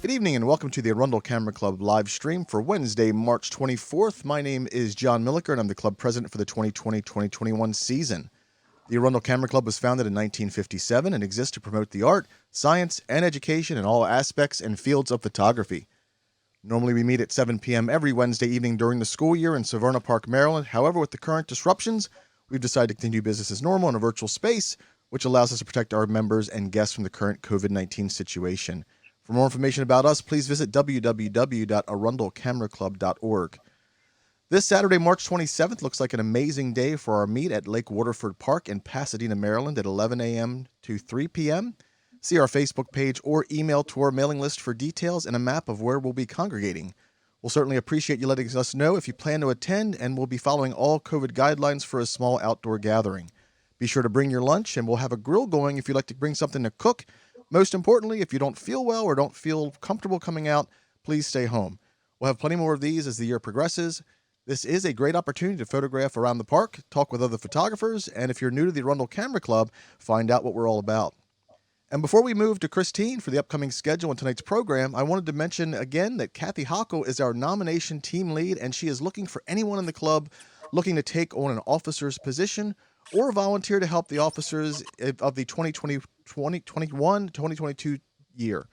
Good evening and welcome to the Arundel Camera Club live stream for Wednesday, March 24th. My name is John Milliker and I'm the club president for the 2020-2021 season. The Arundel Camera Club was founded in 1957 and exists to promote the art, science, and education in all aspects and fields of photography. Normally we meet at 7 p.m. every Wednesday evening during the school year in Severna Park, Maryland. However, with the current disruptions, we've decided to continue business as normal in a virtual space, which allows us to protect our members and guests from the current COVID-19 situation. For more information about us, please visit www.arundelcameraclub.org. This Saturday, March 27th, looks like an amazing day for our meet at Lake Waterford Park in Pasadena, Maryland at 11 a.m. to 3 p.m. See our Facebook page or email to our mailing list for details and a map of where we'll be congregating. We'll certainly appreciate you letting us know if you plan to attend, and we'll be following all COVID guidelines for a small outdoor gathering. Be sure to bring your lunch, and we'll have a grill going if you'd like to bring something to cook. Most importantly, if you don't feel well or don't feel comfortable coming out, please stay home. We'll have plenty more of these as the year progresses. This is a great opportunity to photograph around the park, talk with other photographers, and if you're new to the Arundel Camera Club, find out what we're all about. And before we move to Christine for the upcoming schedule in tonight's program, I wanted to mention again that Kathy Hockel is our nomination team lead, and she is looking for anyone in the club looking to take on an officer's position or volunteer to help the officers of the 2021-2022 year.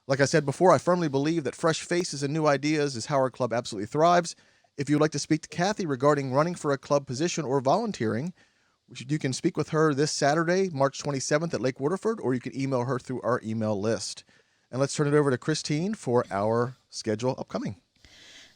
Like I said before, I firmly believe that fresh faces and new ideas is how our club absolutely thrives. If you would like to speak to Kathy regarding running for a club position or volunteering, you can speak with her this Saturday, March 27th at Lake Waterford, or you can email her through our email list. And let's turn it over to Christine for our schedule upcoming.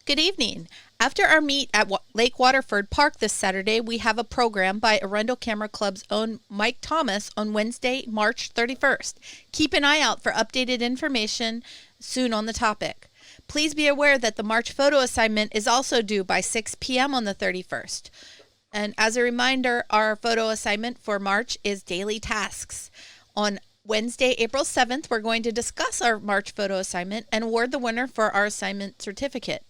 Good evening. After our meet at Lake Waterford Park this Saturday, we have a program by Arundel Camera Club's own Mike Thomas on Wednesday, March 31st. Keep an eye out for updated information soon on the topic. Please be aware that the March photo assignment is also due by 6 p.m. on the 31st. And as a reminder, our photo assignment for March is daily tasks. On Wednesday, April 7th, we're going to discuss our March photo assignment and award the winner for our assignment certificate.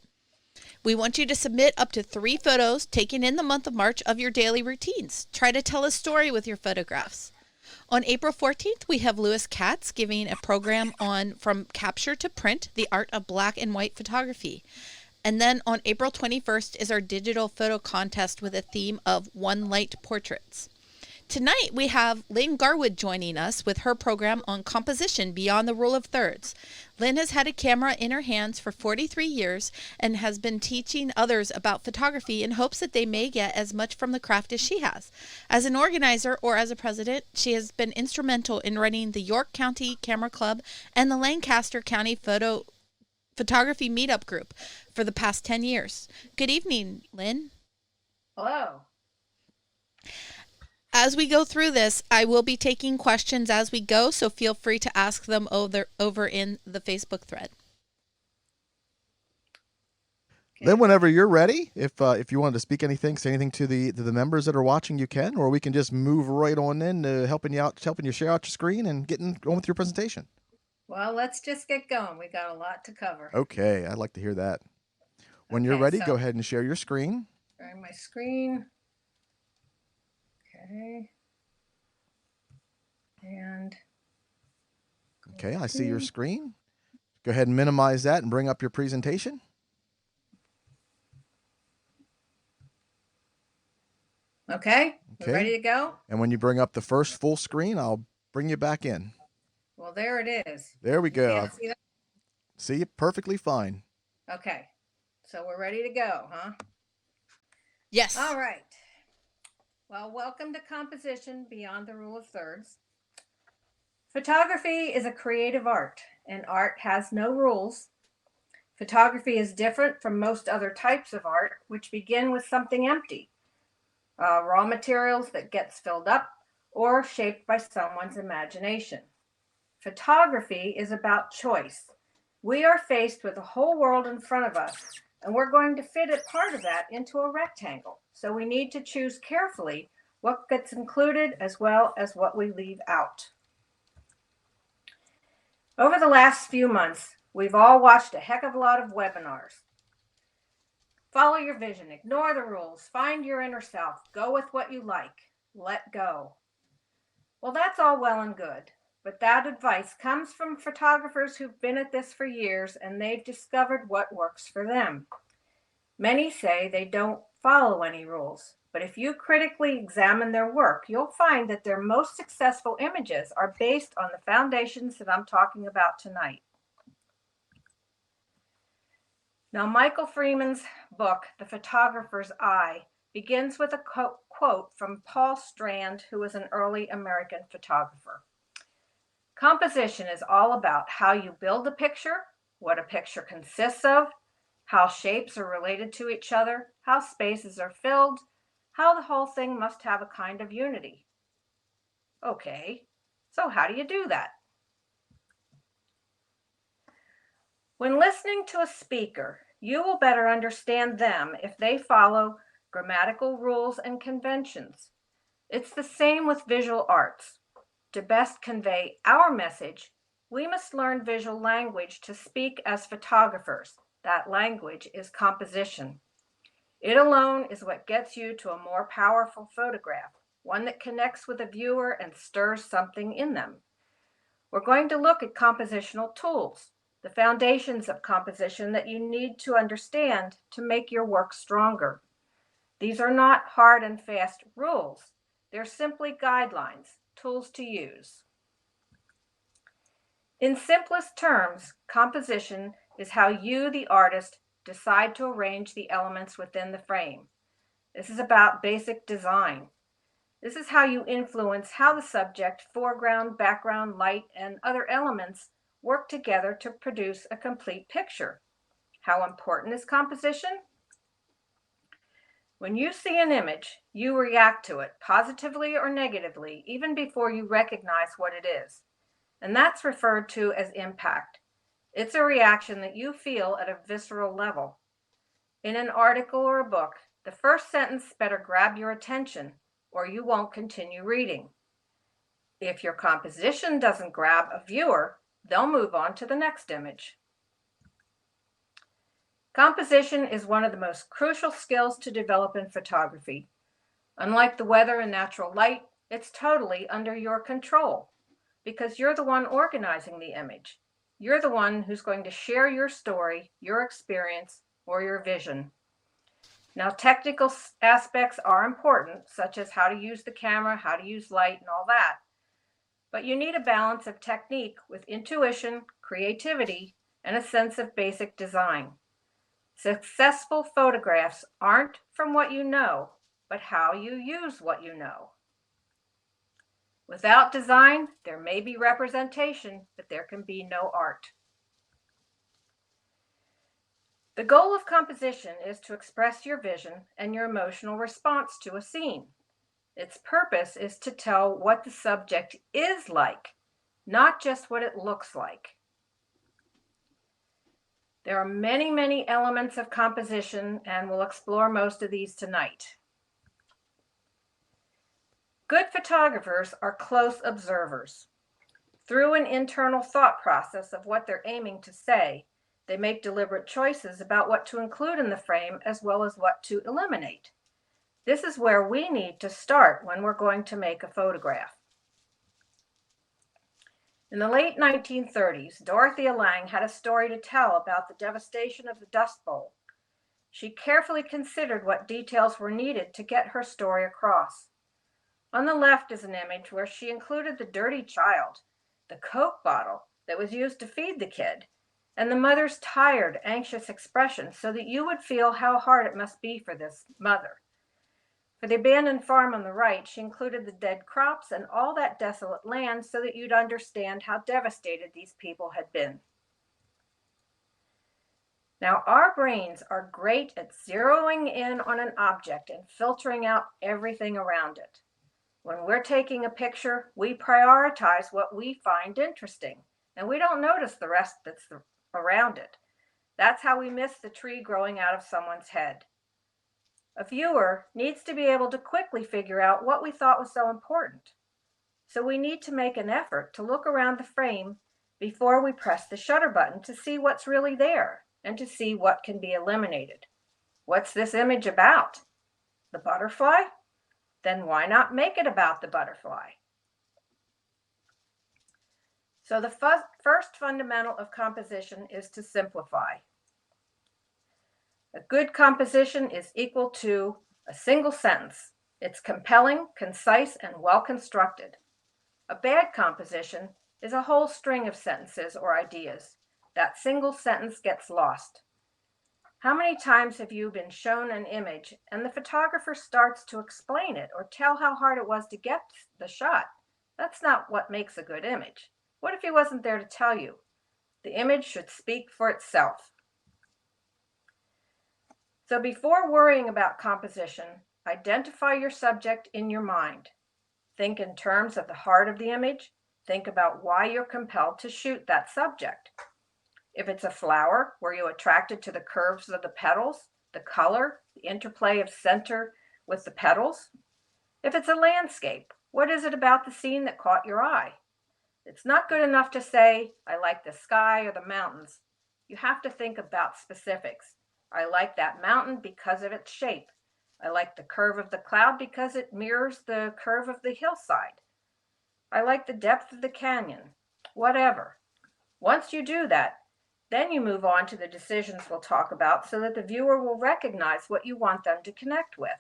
We want you to submit up to 3 photos taken in the month of March of your daily routines. Try to tell a story with your photographs. On April 14th, we have Lewis Katz giving a program on From Capture to Print, the Art of Black and White Photography. And then on April 21st is our digital photo contest with a theme of One Light Portraits. Tonight we have Lynn Garwood joining us with her program on composition beyond the rule of thirds. Lynn has had a camera in her hands for 43 years and has been teaching others about photography in hopes that they may get as much from the craft as she has. As an organizer or as a president, she has been instrumental in running the York County Camera Club and the Lancaster County Photography Meetup Group for the past 10 years. Good evening, Lynn. Hello. As we go through this, I will be taking questions as we go, so feel free to ask them over in the Facebook thread. Then whenever you're ready, if you wanted to speak anything, say anything to the members that are watching, you can, or we can just move right on in to helping you share out your screen and getting on with your presentation. Well, let's just get going. We got a lot to cover. Okay, I'd like to hear that. When you're ready, go ahead and share your screen. Sharing my screen. Okay. And. Okay, I see your screen. Go ahead and minimize that and bring up your presentation. Okay, we're ready to go? And when you bring up the first full screen, I'll bring you back in. Well, there it is. There we go. Can't see that? See it perfectly fine. Okay, so we're ready to go, huh? Yes. All right. Well, welcome to Composition Beyond the Rule of Thirds. Photography is a creative art, and art has no rules. Photography is different from most other types of art, which begin with something empty, raw materials that gets filled up or shaped by someone's imagination. Photography is about choice. We are faced with a whole world in front of us, and we're going to fit a part of that into a rectangle. So we need to choose carefully what gets included as well as what we leave out. Over the last few months, we've all watched a heck of a lot of webinars. Follow your vision, ignore the rules, find your inner self, go with what you like, let go. Well, that's all well and good, but that advice comes from photographers who've been at this for years and they've discovered what works for them. Many say they don't follow any rules, but if you critically examine their work, you'll find that their most successful images are based on the foundations that I'm talking about tonight. Now, Michael Freeman's book, The Photographer's Eye, begins with a quote from Paul Strand, who was an early American photographer. Composition is all about how you build a picture, what a picture consists of, how shapes are related to each other, how spaces are filled, how the whole thing must have a kind of unity. Okay, so how do you do that? When listening to a speaker, you will better understand them if they follow grammatical rules and conventions. It's the same with visual arts. To best convey our message, we must learn visual language to speak as photographers. That language is composition. It alone is what gets you to a more powerful photograph, one that connects with a viewer and stirs something in them. We're going to look at compositional tools, the foundations of composition that you need to understand to make your work stronger. These are not hard and fast rules. They're simply guidelines, tools to use. In simplest terms, composition is how you, the artist, decide to arrange the elements within the frame. This is about basic design. This is how you influence how the subject, foreground, background, light, and other elements work together to produce a complete picture. How important is composition? When you see an image, you react to it positively or negatively, even before you recognize what it is. And that's referred to as impact. It's a reaction that you feel at a visceral level. In an article or a book, the first sentence better grab your attention, or you won't continue reading. If your composition doesn't grab a viewer, they'll move on to the next image. Composition is one of the most crucial skills to develop in photography. Unlike the weather and natural light, it's totally under your control because you're the one organizing the image. You're the one who's going to share your story, your experience, or your vision. Now, technical aspects are important, such as how to use the camera, how to use light, and all that. But you need a balance of technique with intuition, creativity, and a sense of basic design. Successful photographs aren't from what you know, but how you use what you know. Without design, there may be representation, but there can be no art. The goal of composition is to express your vision and your emotional response to a scene. Its purpose is to tell what the subject is like, not just what it looks like. There are many, many elements of composition, and we'll explore most of these tonight. Good photographers are close observers. Through an internal thought process of what they're aiming to say, they make deliberate choices about what to include in the frame as well as what to eliminate. This is where we need to start when we're going to make a photograph. In the late 1930s, Dorothea Lange had a story to tell about the devastation of the Dust Bowl. She carefully considered what details were needed to get her story across. On the left is an image where she included the dirty child, the Coke bottle that was used to feed the kid, and the mother's tired, anxious expression so that you would feel how hard it must be for this mother. For the abandoned farm on the right, she included the dead crops and all that desolate land so that you'd understand how devastated these people had been. Now, our brains are great at zeroing in on an object and filtering out everything around it. When we're taking a picture, we prioritize what we find interesting, and we don't notice the rest that's around it. That's how we miss the tree growing out of someone's head. A viewer needs to be able to quickly figure out what we thought was so important. So we need to make an effort to look around the frame before we press the shutter button to see what's really there and to see what can be eliminated. What's this image about? The butterfly? Then why not make it about the butterfly? So the first fundamental of composition is to simplify. A good composition is equal to a single sentence. It's compelling, concise, and well constructed. A bad composition is a whole string of sentences or ideas. That single sentence gets lost. How many times have you been shown an image and the photographer starts to explain it or tell how hard it was to get the shot? That's not what makes a good image. What if he wasn't there to tell you? The image should speak for itself. So before worrying about composition, identify your subject in your mind. Think in terms of the heart of the image. Think about why you're compelled to shoot that subject. If it's a flower, were you attracted to the curves of the petals, the color, the interplay of center with the petals? If it's a landscape, what is it about the scene that caught your eye? It's not good enough to say, I like the sky or the mountains. You have to think about specifics. I like that mountain because of its shape. I like the curve of the cloud because it mirrors the curve of the hillside. I like the depth of the canyon. Whatever. Once you do that, then you move on to the decisions we'll talk about so that the viewer will recognize what you want them to connect with.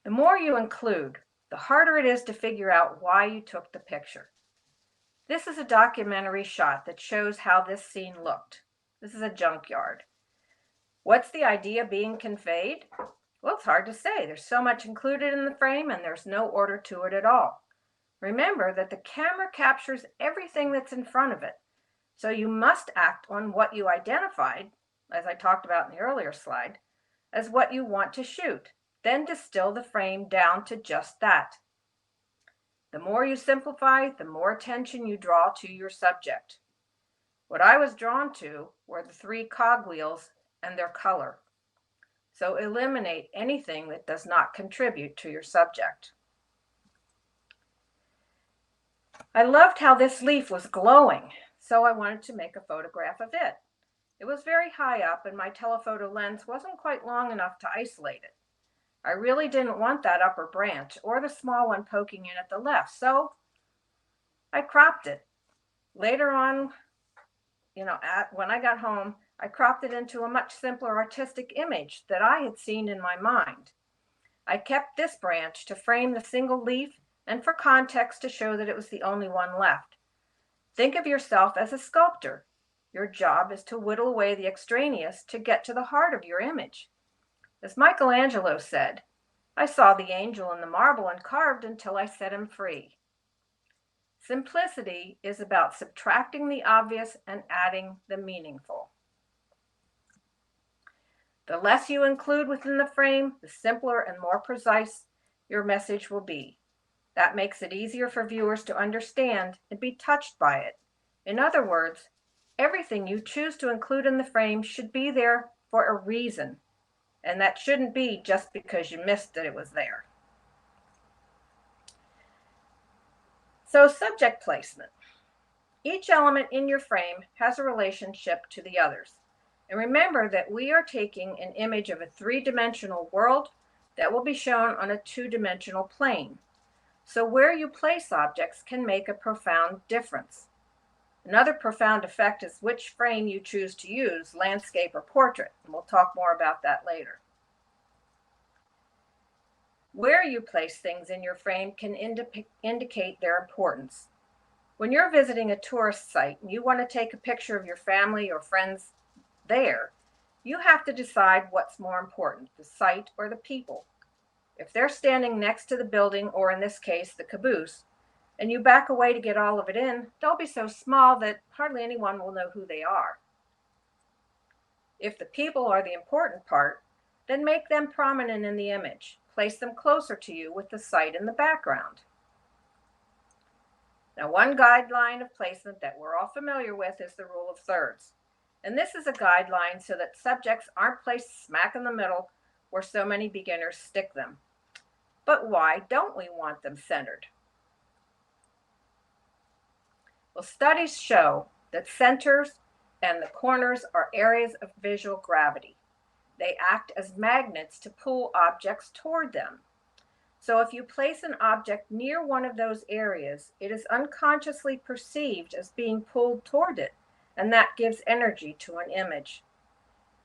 The more you include, the harder it is to figure out why you took the picture. This is a documentary shot that shows how this scene looked. This is a junkyard. What's the idea being conveyed? Well, it's hard to say. There's so much included in the frame and there's no order to it at all. Remember that the camera captures everything that's in front of it. So you must act on what you identified, as I talked about in the earlier slide, as what you want to shoot. Then distill the frame down to just that. The more you simplify, the more attention you draw to your subject. What I was drawn to were the three cogwheels and their color. So eliminate anything that does not contribute to your subject. I loved how this leaf was glowing, so I wanted to make a photograph of it. It was very high up and my telephoto lens wasn't quite long enough to isolate it. I really didn't want that upper branch or the small one poking in at the left, so I cropped it. Later on, when I got home, I cropped it into a much simpler artistic image that I had seen in my mind. I kept this branch to frame the single leaf and for context to show that it was the only one left. Think of yourself as a sculptor. Your job is to whittle away the extraneous to get to the heart of your image. As Michelangelo said, I saw the angel in the marble and carved until I set him free. Simplicity is about subtracting the obvious and adding the meaningful. The less you include within the frame, the simpler and more precise your message will be. That makes it easier for viewers to understand and be touched by it. In other words, everything you choose to include in the frame should be there for a reason, and that shouldn't be just because you missed that it was there. So, subject placement. Each element in your frame has a relationship to the others. And remember that we are taking an image of a three-dimensional world that will be shown on a two-dimensional plane. So where you place objects can make a profound difference. Another profound effect is which frame you choose to use, landscape or portrait, and we'll talk more about that later. Where you place things in your frame can indicate their importance. When you're visiting a tourist site and you want to take a picture of your family or friends there, you have to decide what's more important, the site or the people. If they're standing next to the building, or in this case, the caboose, and you back away to get all of it in, they'll be so small that hardly anyone will know who they are. If the people are the important part, then make them prominent in the image. Place them closer to you with the site in the background. Now, one guideline of placement that we're all familiar with is the rule of thirds. And this is a guideline so that subjects aren't placed smack in the middle where so many beginners stick them. But why don't we want them centered? Well, studies show that centers and the corners are areas of visual gravity. They act as magnets to pull objects toward them. So if you place an object near one of those areas, it is unconsciously perceived as being pulled toward it, and that gives energy to an image.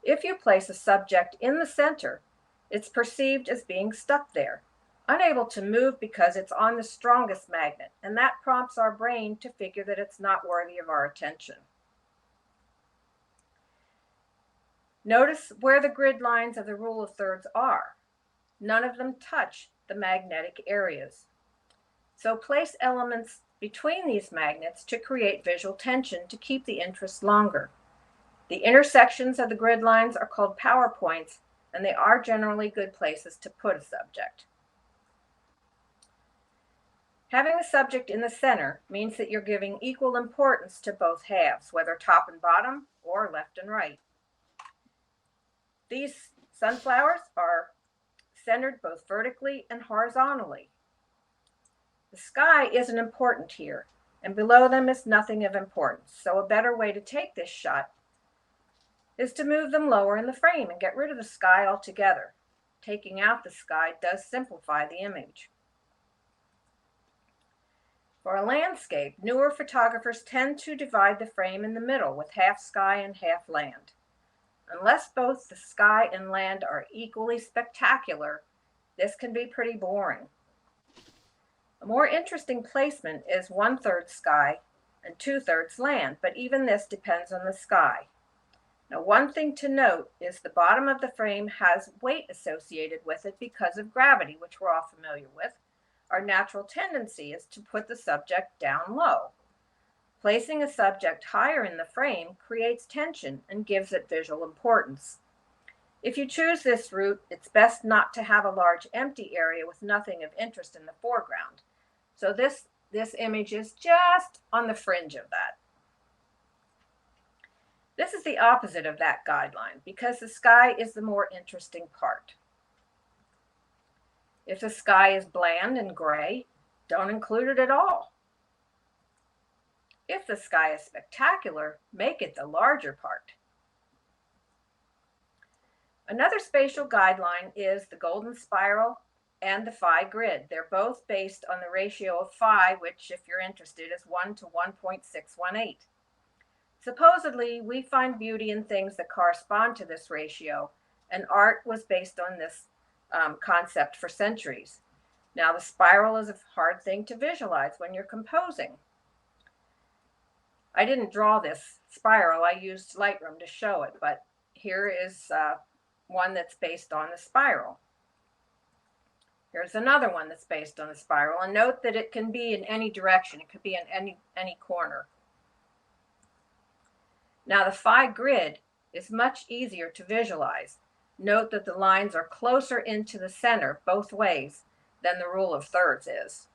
If you place a subject in the center, it's perceived as being stuck there, unable to move because it's on the strongest magnet, and that prompts our brain to figure that it's not worthy of our attention. Notice where the grid lines of the rule of thirds are. None of them touch the magnetic areas. So place elements between these magnets to create visual tension to keep the interest longer. The intersections of the grid lines are called power points, and they are generally good places to put a subject. Having the subject in the center means that you're giving equal importance to both halves, whether top and bottom or left and right. These sunflowers are centered both vertically and horizontally. The sky isn't important here, and below them is nothing of importance. So a better way to take this shot is to move them lower in the frame and get rid of the sky altogether. Taking out the sky does simplify the image. For a landscape, newer photographers tend to divide the frame in the middle with half sky and half land. Unless both the sky and land are equally spectacular, this can be pretty boring. A more interesting placement is 1/3 sky and 2/3 land, but even this depends on the sky. Now, one thing to note is the bottom of the frame has weight associated with it because of gravity, which we're all familiar with. Our natural tendency is to put the subject down low. Placing a subject higher in the frame creates tension and gives it visual importance. If you choose this route, it's best not to have a large empty area with nothing of interest in the foreground. So this image is just on the fringe of that. This is the opposite of that guideline because the sky is the more interesting part. If the sky is bland and gray, don't include it at all. If the sky is spectacular, make it the larger part. Another spatial guideline is the golden spiral and the phi grid. They're both based on the ratio of phi, which, if you're interested, is 1 to 1.618. Supposedly, we find beauty in things that correspond to this ratio, and art was based on this concept for centuries. Now, the spiral is a hard thing to visualize when you're composing. I didn't draw this spiral. I used Lightroom to show it, but here is one that's based on the spiral. Here's another one that's based on the spiral, and note that it can be in any direction. It could be in any corner. Now, the phi grid is much easier to visualize. Note that the lines are closer into the center both ways than the rule of thirds is.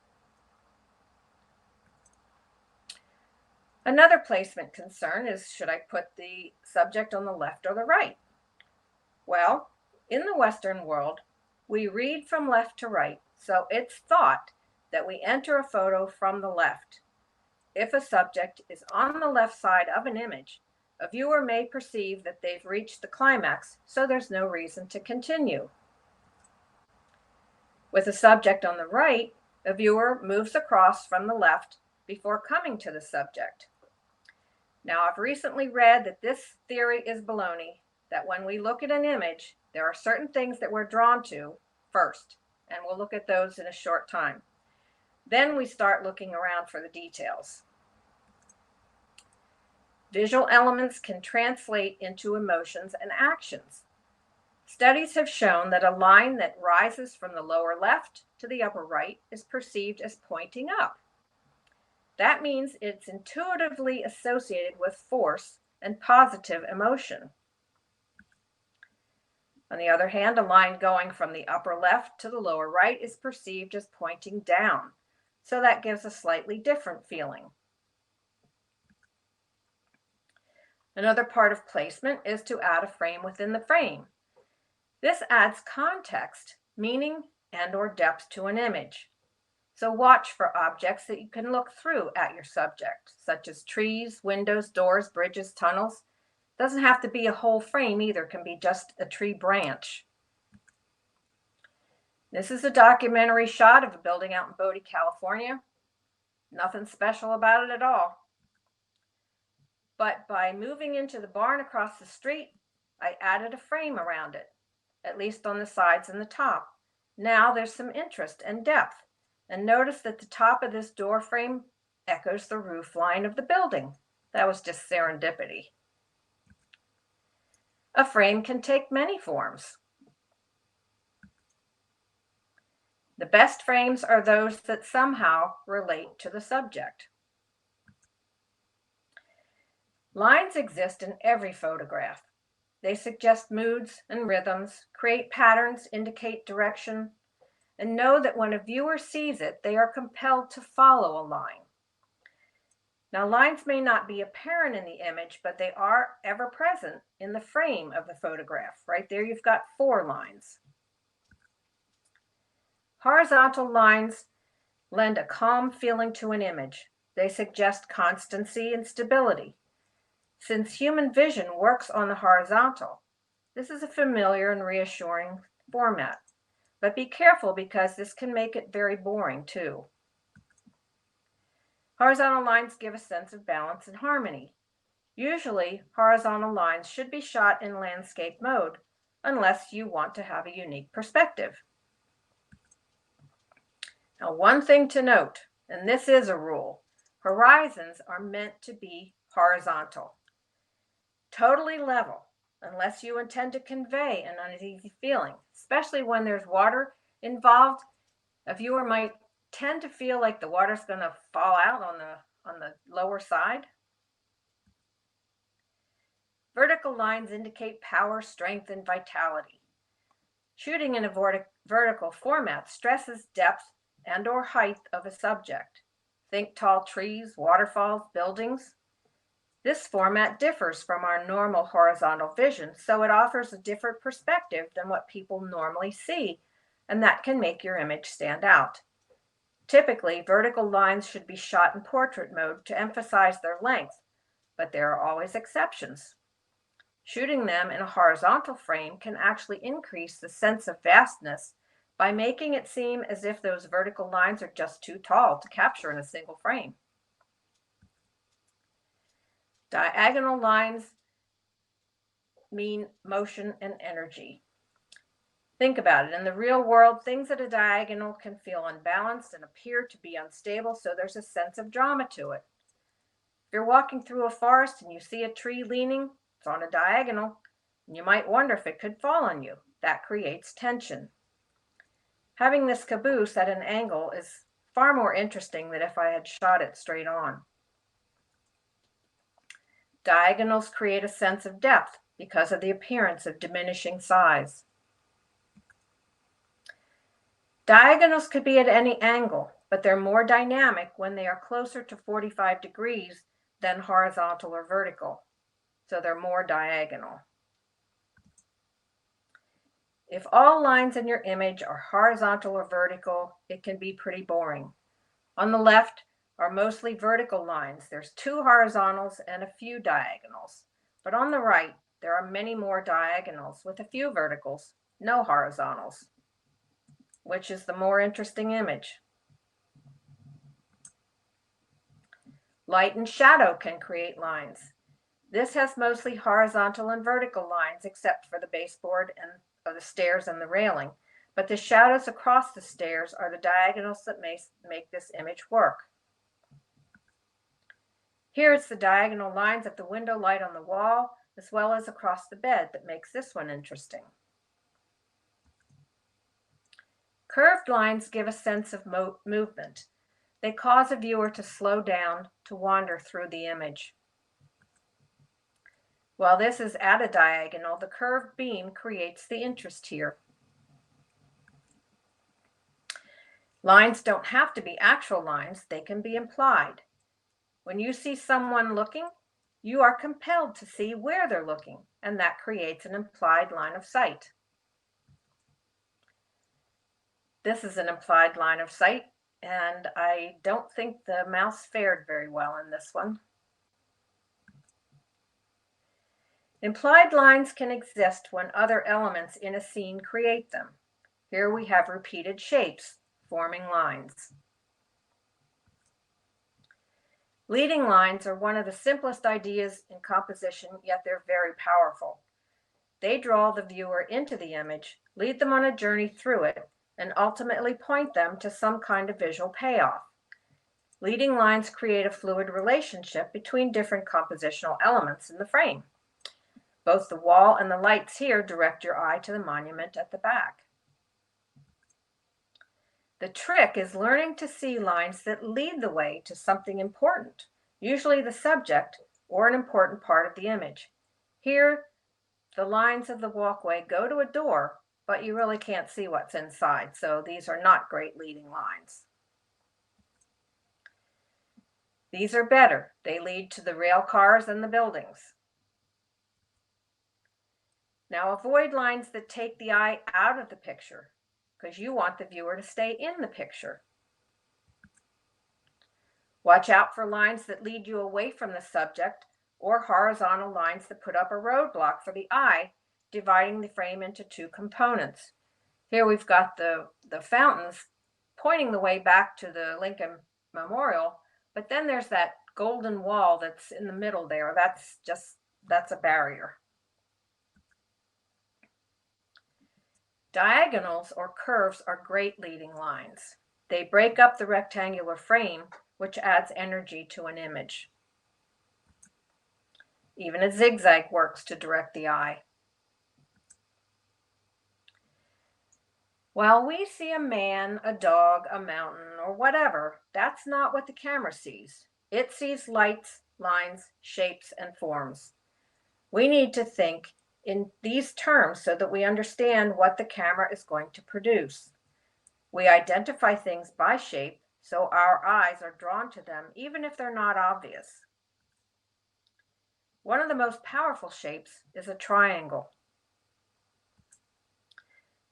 Another placement concern is, should I put the subject on the left or the right? Well, in the Western world, we read from left to right, so it's thought that we enter a photo from the left. If a subject is on the left side of an image, a viewer may perceive that they've reached the climax, so there's no reason to continue. With a subject on the right, a viewer moves across from the left before coming to the subject. Now, I've recently read that this theory is baloney, that when we look at an image, there are certain things that we're drawn to first, and we'll look at those in a short time. Then we start looking around for the details. Visual elements can translate into emotions and actions. Studies have shown that a line that rises from the lower left to the upper right is perceived as pointing up. That means it's intuitively associated with force and positive emotion. On the other hand, a line going from the upper left to the lower right is perceived as pointing down, so that gives a slightly different feeling. Another part of placement is to add a frame within the frame. This adds context, meaning, and/or depth to an image. So watch for objects that you can look through at your subject, such as trees, windows, doors, bridges, tunnels. Doesn't have to be a whole frame either, it can be just a tree branch. This is a documentary shot of a building out in Bodie, California. Nothing special about it at all. But by moving into the barn across the street, I added a frame around it, at least on the sides and the top. Now there's some interest and depth. And notice that the top of this door frame echoes the roof line of the building. That was just serendipity. A frame can take many forms. The best frames are those that somehow relate to the subject. Lines exist in every photograph. They suggest moods and rhythms, create patterns, indicate direction, and know that when a viewer sees it, they are compelled to follow a line. Now, lines may not be apparent in the image, but they are ever present in the frame of the photograph. Right there, you've got 4 lines. Horizontal lines lend a calm feeling to an image. They suggest constancy and stability. Since human vision works on the horizontal, this is a familiar and reassuring format. But be careful because this can make it very boring too. Horizontal lines give a sense of balance and harmony. Usually, horizontal lines should be shot in landscape mode, unless you want to have a unique perspective. Now, one thing to note, and this is a rule, horizons are meant to be horizontal, totally level, unless you intend to convey an uneasy feeling, especially when there's water involved. A viewer might tend to feel like the water's going to fall out on the lower side. Vertical lines indicate power, strength, and vitality. Shooting in a vertical format stresses depth and/or height of a subject. Think tall trees, waterfalls, buildings. This format differs from our normal horizontal vision, so it offers a different perspective than what people normally see, and that can make your image stand out. Typically, vertical lines should be shot in portrait mode to emphasize their length, but there are always exceptions. Shooting them in a horizontal frame can actually increase the sense of vastness by making it seem as if those vertical lines are just too tall to capture in a single frame. Diagonal lines mean motion and energy. Think about it. In the real world, things at a diagonal can feel unbalanced and appear to be unstable, so there's a sense of drama to it. If you're walking through a forest and you see a tree leaning, it's on a diagonal, and you might wonder if it could fall on you. That creates tension. Having this caboose at an angle is far more interesting than if I had shot it straight on. Diagonals create a sense of depth because of the appearance of diminishing size. Diagonals could be at any angle, but they're more dynamic when they are closer to 45 degrees than horizontal or vertical, so they're more diagonal. If all lines in your image are horizontal or vertical, it can be pretty boring. On the left are mostly vertical lines. There's 2 horizontals and a few diagonals. But on the right, there are many more diagonals with a few verticals, no horizontals. Which is the more interesting image? Light and shadow can create lines. This has mostly horizontal and vertical lines, except for the baseboard and the stairs and the railing. But the shadows across the stairs are the diagonals that make this image work. Here it's the diagonal lines of the window light on the wall, as well as across the bed, that makes this one interesting. Curved lines give a sense of movement. They cause a viewer to slow down, to wander through the image. While this is at a diagonal, the curved beam creates the interest here. Lines don't have to be actual lines, they can be implied. When you see someone looking, you are compelled to see where they're looking, and that creates an implied line of sight. This is an implied line of sight, and I don't think the mouse fared very well in this one. Implied lines can exist when other elements in a scene create them. Here we have repeated shapes forming lines. Leading lines are one of the simplest ideas in composition, yet they're very powerful. They draw the viewer into the image, lead them on a journey through it, and ultimately point them to some kind of visual payoff. Leading lines create a fluid relationship between different compositional elements in the frame. Both the wall and the lights here direct your eye to the monument at the back. The trick is learning to see lines that lead the way to something important, usually the subject or an important part of the image. Here, the lines of the walkway go to a door, but you really can't see what's inside, so these are not great leading lines. These are better. They lead to the rail cars and the buildings. Now avoid lines that take the eye out of the picture, because you want the viewer to stay in the picture. Watch out for lines that lead you away from the subject or horizontal lines that put up a roadblock for the eye, dividing the frame into two components. Here we've got the fountains pointing the way back to the Lincoln Memorial, but then there's that golden wall that's in the middle there. That's a barrier. Diagonals or curves are great leading lines. They break up the rectangular frame, which adds energy to an image. Even a zigzag works to direct the eye. While we see a man, a dog, a mountain, or whatever, that's not what the camera sees. It sees lights, lines, shapes, and forms. We need to think in these terms so that we understand what the camera is going to produce. We identify things by shape, so our eyes are drawn to them even if they're not obvious. One of the most powerful shapes is a triangle.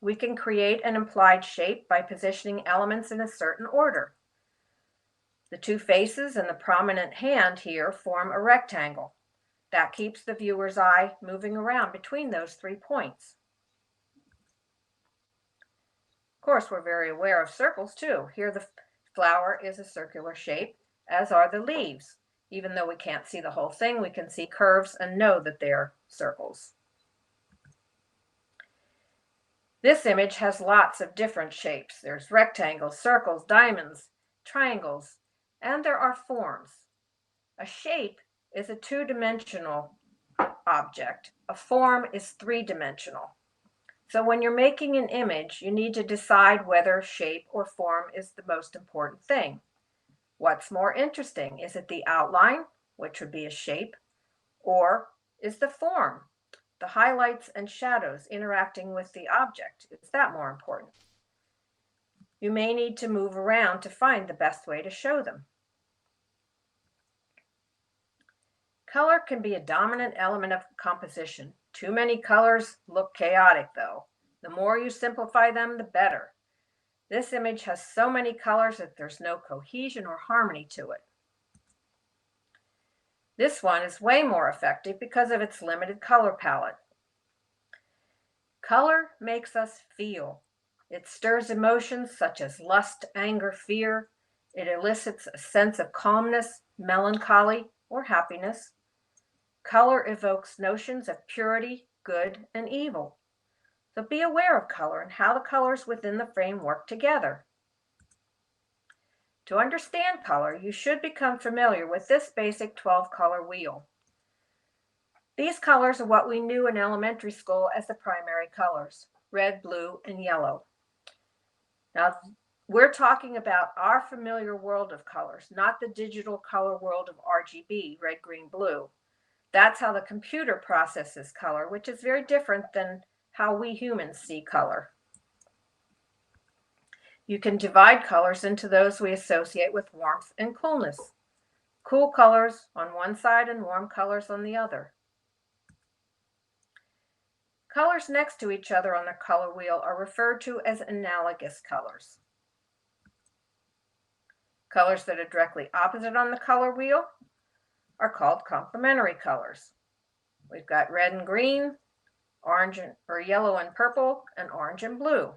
We can create an implied shape by positioning elements in a certain order. The two faces and the prominent hand here form a rectangle. That keeps the viewer's eye moving around between those 3 points. Of course, we're very aware of circles too. Here the flower is a circular shape, as are the leaves. Even though we can't see the whole thing, we can see curves and know that they're circles. This image has lots of different shapes. There's rectangles, circles, diamonds, triangles, and there are forms. A shape is a two-dimensional object. A form is three-dimensional. So when you're making an image, you need to decide whether shape or form is the most important thing. What's more interesting? Is it the outline, which would be a shape, or is the form, the highlights and shadows interacting with the object? Is that more important? You may need to move around to find the best way to show them. Color can be a dominant element of composition. Too many colors look chaotic, though. The more you simplify them, the better. This image has so many colors that there's no cohesion or harmony to it. This one is way more effective because of its limited color palette. Color makes us feel. It stirs emotions such as lust, anger, fear. It elicits a sense of calmness, melancholy, or happiness. Color evokes notions of purity, good, and evil. So be aware of color and how the colors within the frame work together. To understand color, you should become familiar with this basic 12-color wheel. These colors are what we knew in elementary school as the primary colors: red, blue, and yellow. Now, we're talking about our familiar world of colors, not the digital color world of RGB, red, green, blue. That's how the computer processes color, which is very different than how we humans see color. You can divide colors into those we associate with warmth and coolness. Cool colors on one side and warm colors on the other. Colors next to each other on the color wheel are referred to as analogous colors. Colors that are directly opposite on the color wheel are called complementary colors. We've got red and green, orange or yellow and purple, and orange and blue.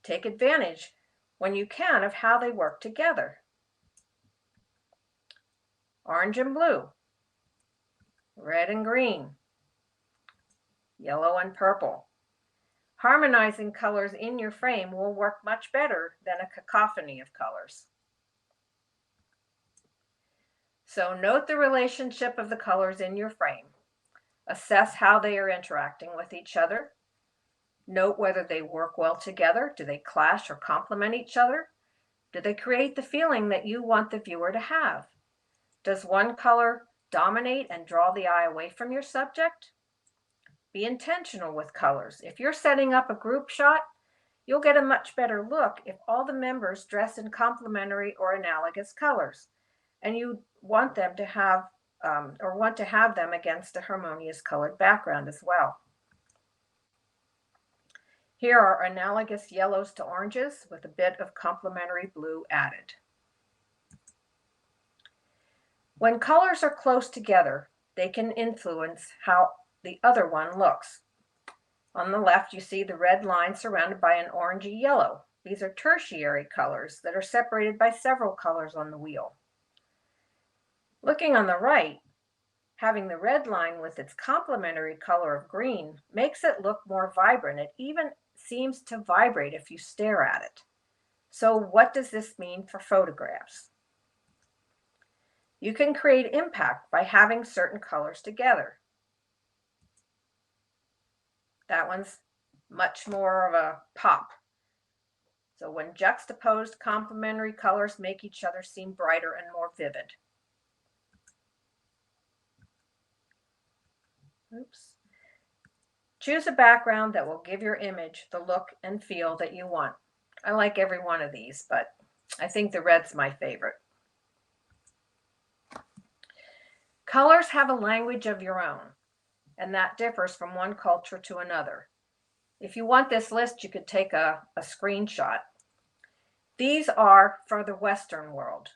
Take advantage when you can of how they work together. Orange and blue, red and green, yellow and purple. Harmonizing colors in your frame will work much better than a cacophony of colors. So note the relationship of the colors in your frame. Assess how they are interacting with each other. Note whether they work well together. Do they clash or complement each other? Do they create the feeling that you want the viewer to have? Does one color dominate and draw the eye away from your subject? Be intentional with colors. If you're setting up a group shot, you'll get a much better look if all the members dress in complementary or analogous colors, and you want them to have want to have them against a harmonious colored background as well. Here are analogous yellows to oranges with a bit of complementary blue added. When colors are close together, they can influence how the other one looks. On the left, you see the red line surrounded by an orangey yellow. These are tertiary colors that are separated by several colors on the wheel. Looking on the right, having the red line with its complementary color of green makes it look more vibrant. It even seems to vibrate if you stare at it. So what does this mean for photographs? You can create impact by having certain colors together. That one's much more of a pop. So when juxtaposed, complementary colors make each other seem brighter and more vivid. Oops. Choose a background that will give your image the look and feel that you want. I like every one of these, but I think the red's my favorite. Colors have a language of your own, and that differs from one culture to another. If you want this list, you could take a screenshot. These are for the Western world.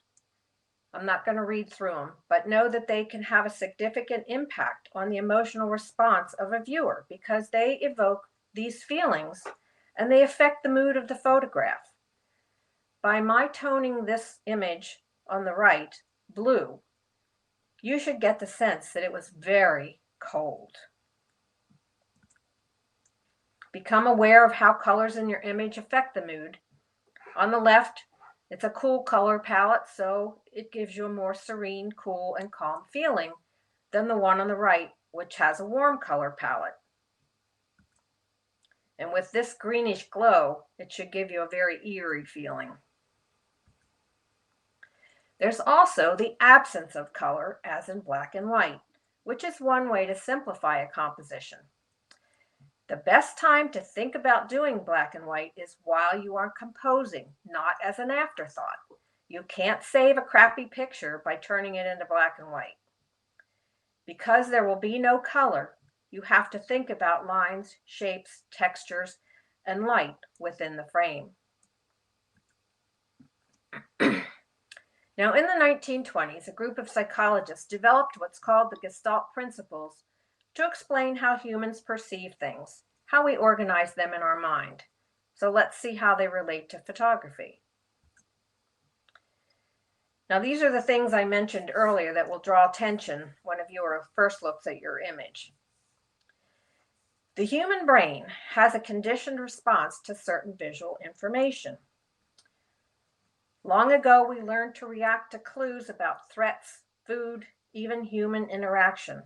I'm not going to read through them, but know that they can have a significant impact on the emotional response of a viewer because they evoke these feelings and they affect the mood of the photograph. By my toning this image on the right blue, you should get the sense that it was very cold. Become aware of how colors in your image affect the mood. On the left, it's a cool color palette, so it gives you a more serene, cool, and calm feeling than the one on the right, which has a warm color palette. And with this greenish glow, it should give you a very eerie feeling. There's also the absence of color, as in black and white, which is one way to simplify a composition. The best time to think about doing black and white is while you are composing, not as an afterthought. You can't save a crappy picture by turning it into black and white. Because there will be no color, you have to think about lines, shapes, textures, and light within the frame. Now, in the 1920s, a group of psychologists developed what's called the Gestalt principles to explain how humans perceive things, how we organize them in our mind. So let's see how they relate to photography. Now, these are the things I mentioned earlier that will draw attention when a viewer first looks at your image. The human brain has a conditioned response to certain visual information. Long ago, we learned to react to clues about threats, food, even human interaction.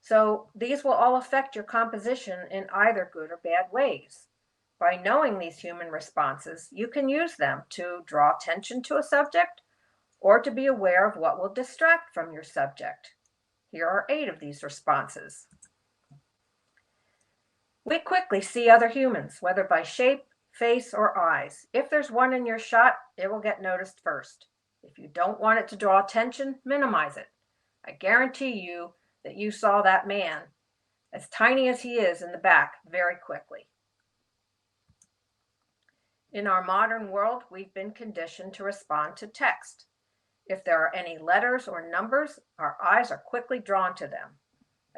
So these will all affect your composition in either good or bad ways. By knowing these human responses, you can use them to draw attention to a subject or to be aware of what will distract from your subject. Here are 8 of these responses. We quickly see other humans, whether by shape, face, or eyes. If there's one in your shot, it will get noticed first. If you don't want it to draw attention, minimize it. I guarantee you that you saw that man, as tiny as he is, in the back very quickly. In our modern world, we've been conditioned to respond to text. If there are any letters or numbers, our eyes are quickly drawn to them.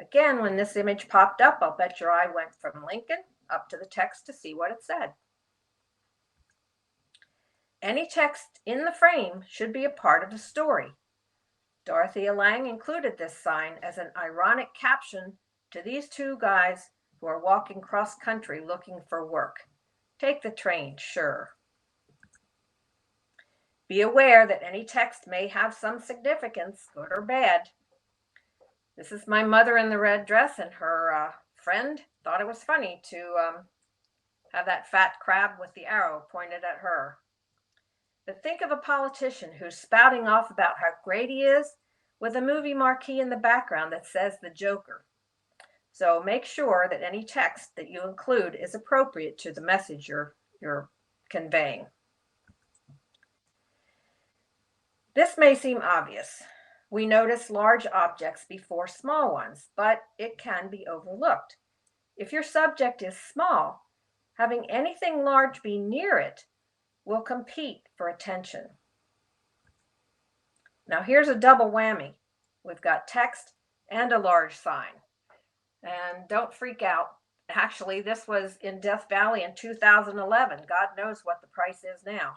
Again, when this image popped up, I'll bet your eye went from Lincoln up to the text to see what it said. Any text in the frame should be a part of the story. Dorothea Lange included this sign as an ironic caption to these two guys who are walking cross country looking for work. Take the train, sure. Be aware that any text may have some significance, good or bad. This is my mother in the red dress, and her friend thought it was funny to have that fat crab with the arrow pointed at her. But think of a politician who's spouting off about how great he is with a movie marquee in the background that says the Joker. So make sure that any text that you include is appropriate to the message you're conveying. This may seem obvious. We notice large objects before small ones, but it can be overlooked. If your subject is small, having anything large be near it will compete for attention. Now here's a double whammy. We've got text and a large sign. And don't freak out. Actually, this was in Death Valley in 2011. God knows what the price is now.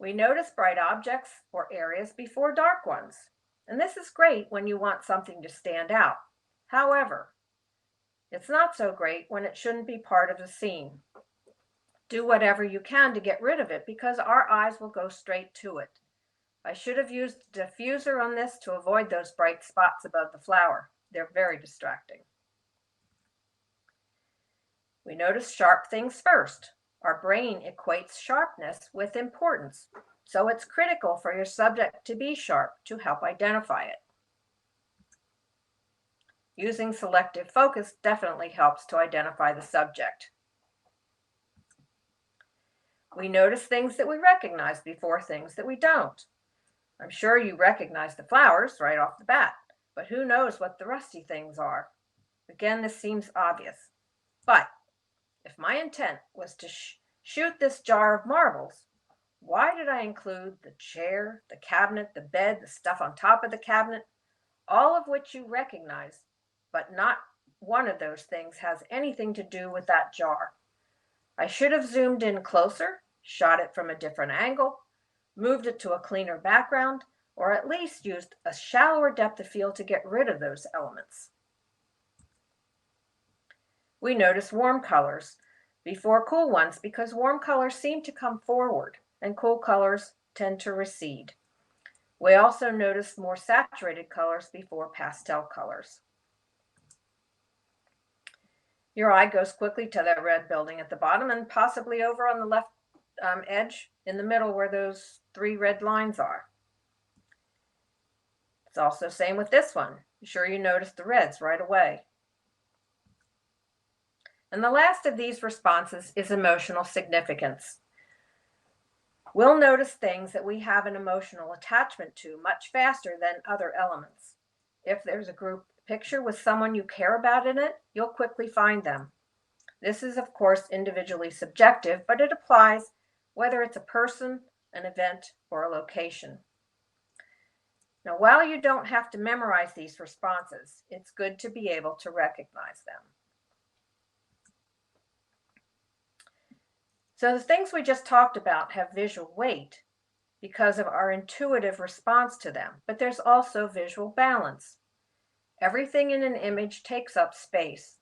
We notice bright objects or areas before dark ones. And this is great when you want something to stand out. However, it's not so great when it shouldn't be part of the scene. Do whatever you can to get rid of it because our eyes will go straight to it. I should have used a diffuser on this to avoid those bright spots above the flower. They're very distracting. We notice sharp things first. Our brain equates sharpness with importance, so it's critical for your subject to be sharp to help identify it. Using selective focus definitely helps to identify the subject. We notice things that we recognize before things that we don't. I'm sure you recognize the flowers right off the bat, but who knows what the rusty things are? Again, this seems obvious. But if my intent was to shoot this jar of marbles, why did I include the chair, the cabinet, the bed, the stuff on top of the cabinet, all of which you recognize, but not one of those things has anything to do with that jar? I should have zoomed in closer, shot it from a different angle, moved it to a cleaner background, or at least used a shallower depth of field to get rid of those elements. We notice warm colors before cool ones because warm colors seem to come forward and cool colors tend to recede. We also notice more saturated colors before pastel colors. Your eye goes quickly to that red building at the bottom and possibly over on the left edge in the middle where those 3 red lines are. It's also the same with this one. Be sure you notice the reds right away. And the last of these responses is emotional significance. We'll notice things that we have an emotional attachment to much faster than other elements. If there's a group picture with someone you care about in it, you'll quickly find them. This is, of course, individually subjective, but it applies whether it's a person, an event, or a location. Now, while you don't have to memorize these responses, it's good to be able to recognize them. So the things we just talked about have visual weight because of our intuitive response to them, but there's also visual balance. Everything in an image takes up space,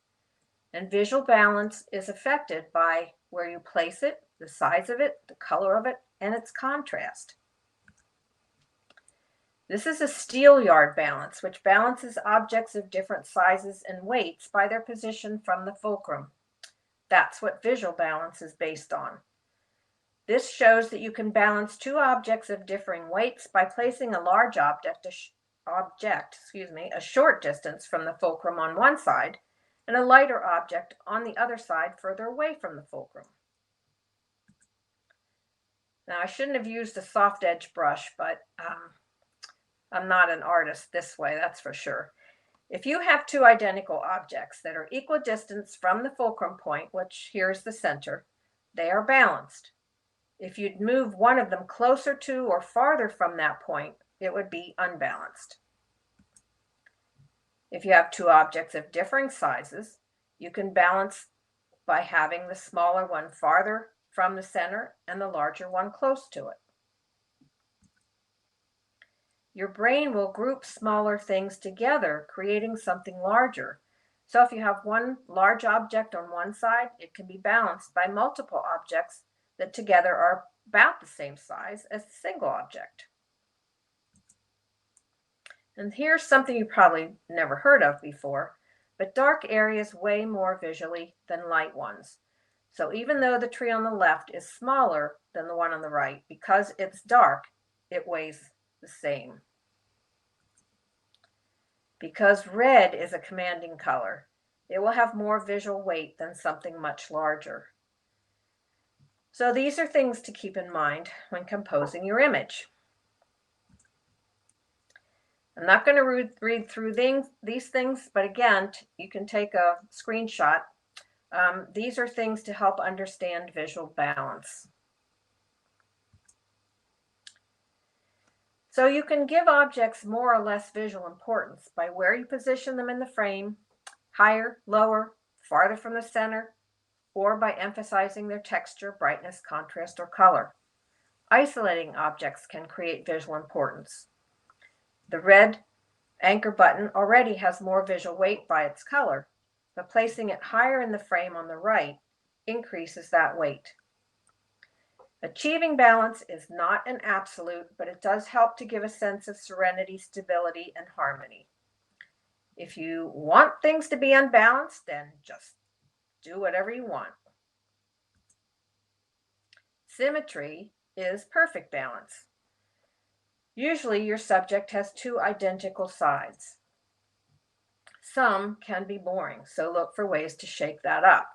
and visual balance is affected by where you place it, the size of it, the color of it, and its contrast. This is a steelyard balance, which balances objects of different sizes and weights by their position from the fulcrum. That's what visual balance is based on. This shows that you can balance 2 objects of differing weights by placing a large object, a short distance from the fulcrum on one side, and a lighter object on the other side further away from the fulcrum. Now, I shouldn't have used a soft edge brush, but I'm not an artist this way, that's for sure. If you have 2 identical objects that are equal distance from the fulcrum point, which here's the center, they are balanced. If you'd move one of them closer to or farther from that point, it would be unbalanced. If you have 2 objects of differing sizes, you can balance by having the smaller one farther from the center and the larger one close to it. Your brain will group smaller things together, creating something larger. So if you have one large object on one side, it can be balanced by multiple objects that together are about the same size as the single object. And here's something you probably never heard of before, but dark areas weigh more visually than light ones. So even though the tree on the left is smaller than the one on the right, because it's dark, it weighs the same. Because red is a commanding color, it will have more visual weight than something much larger. So these are things to keep in mind when composing your image. I'm not going to read through these things, but again, you can take a screenshot. These are things to help understand visual balance. So you can give objects more or less visual importance by where you position them in the frame, higher, lower, farther from the center, or by emphasizing their texture, brightness, contrast, or color. Isolating objects can create visual importance. The red anchor button already has more visual weight by its color, but placing it higher in the frame on the right increases that weight. Achieving balance is not an absolute, but it does help to give a sense of serenity, stability, and harmony. If you want things to be unbalanced, then just do whatever you want. Symmetry is perfect balance. Usually your subject has two identical sides. Some can be boring, so look for ways to shake that up.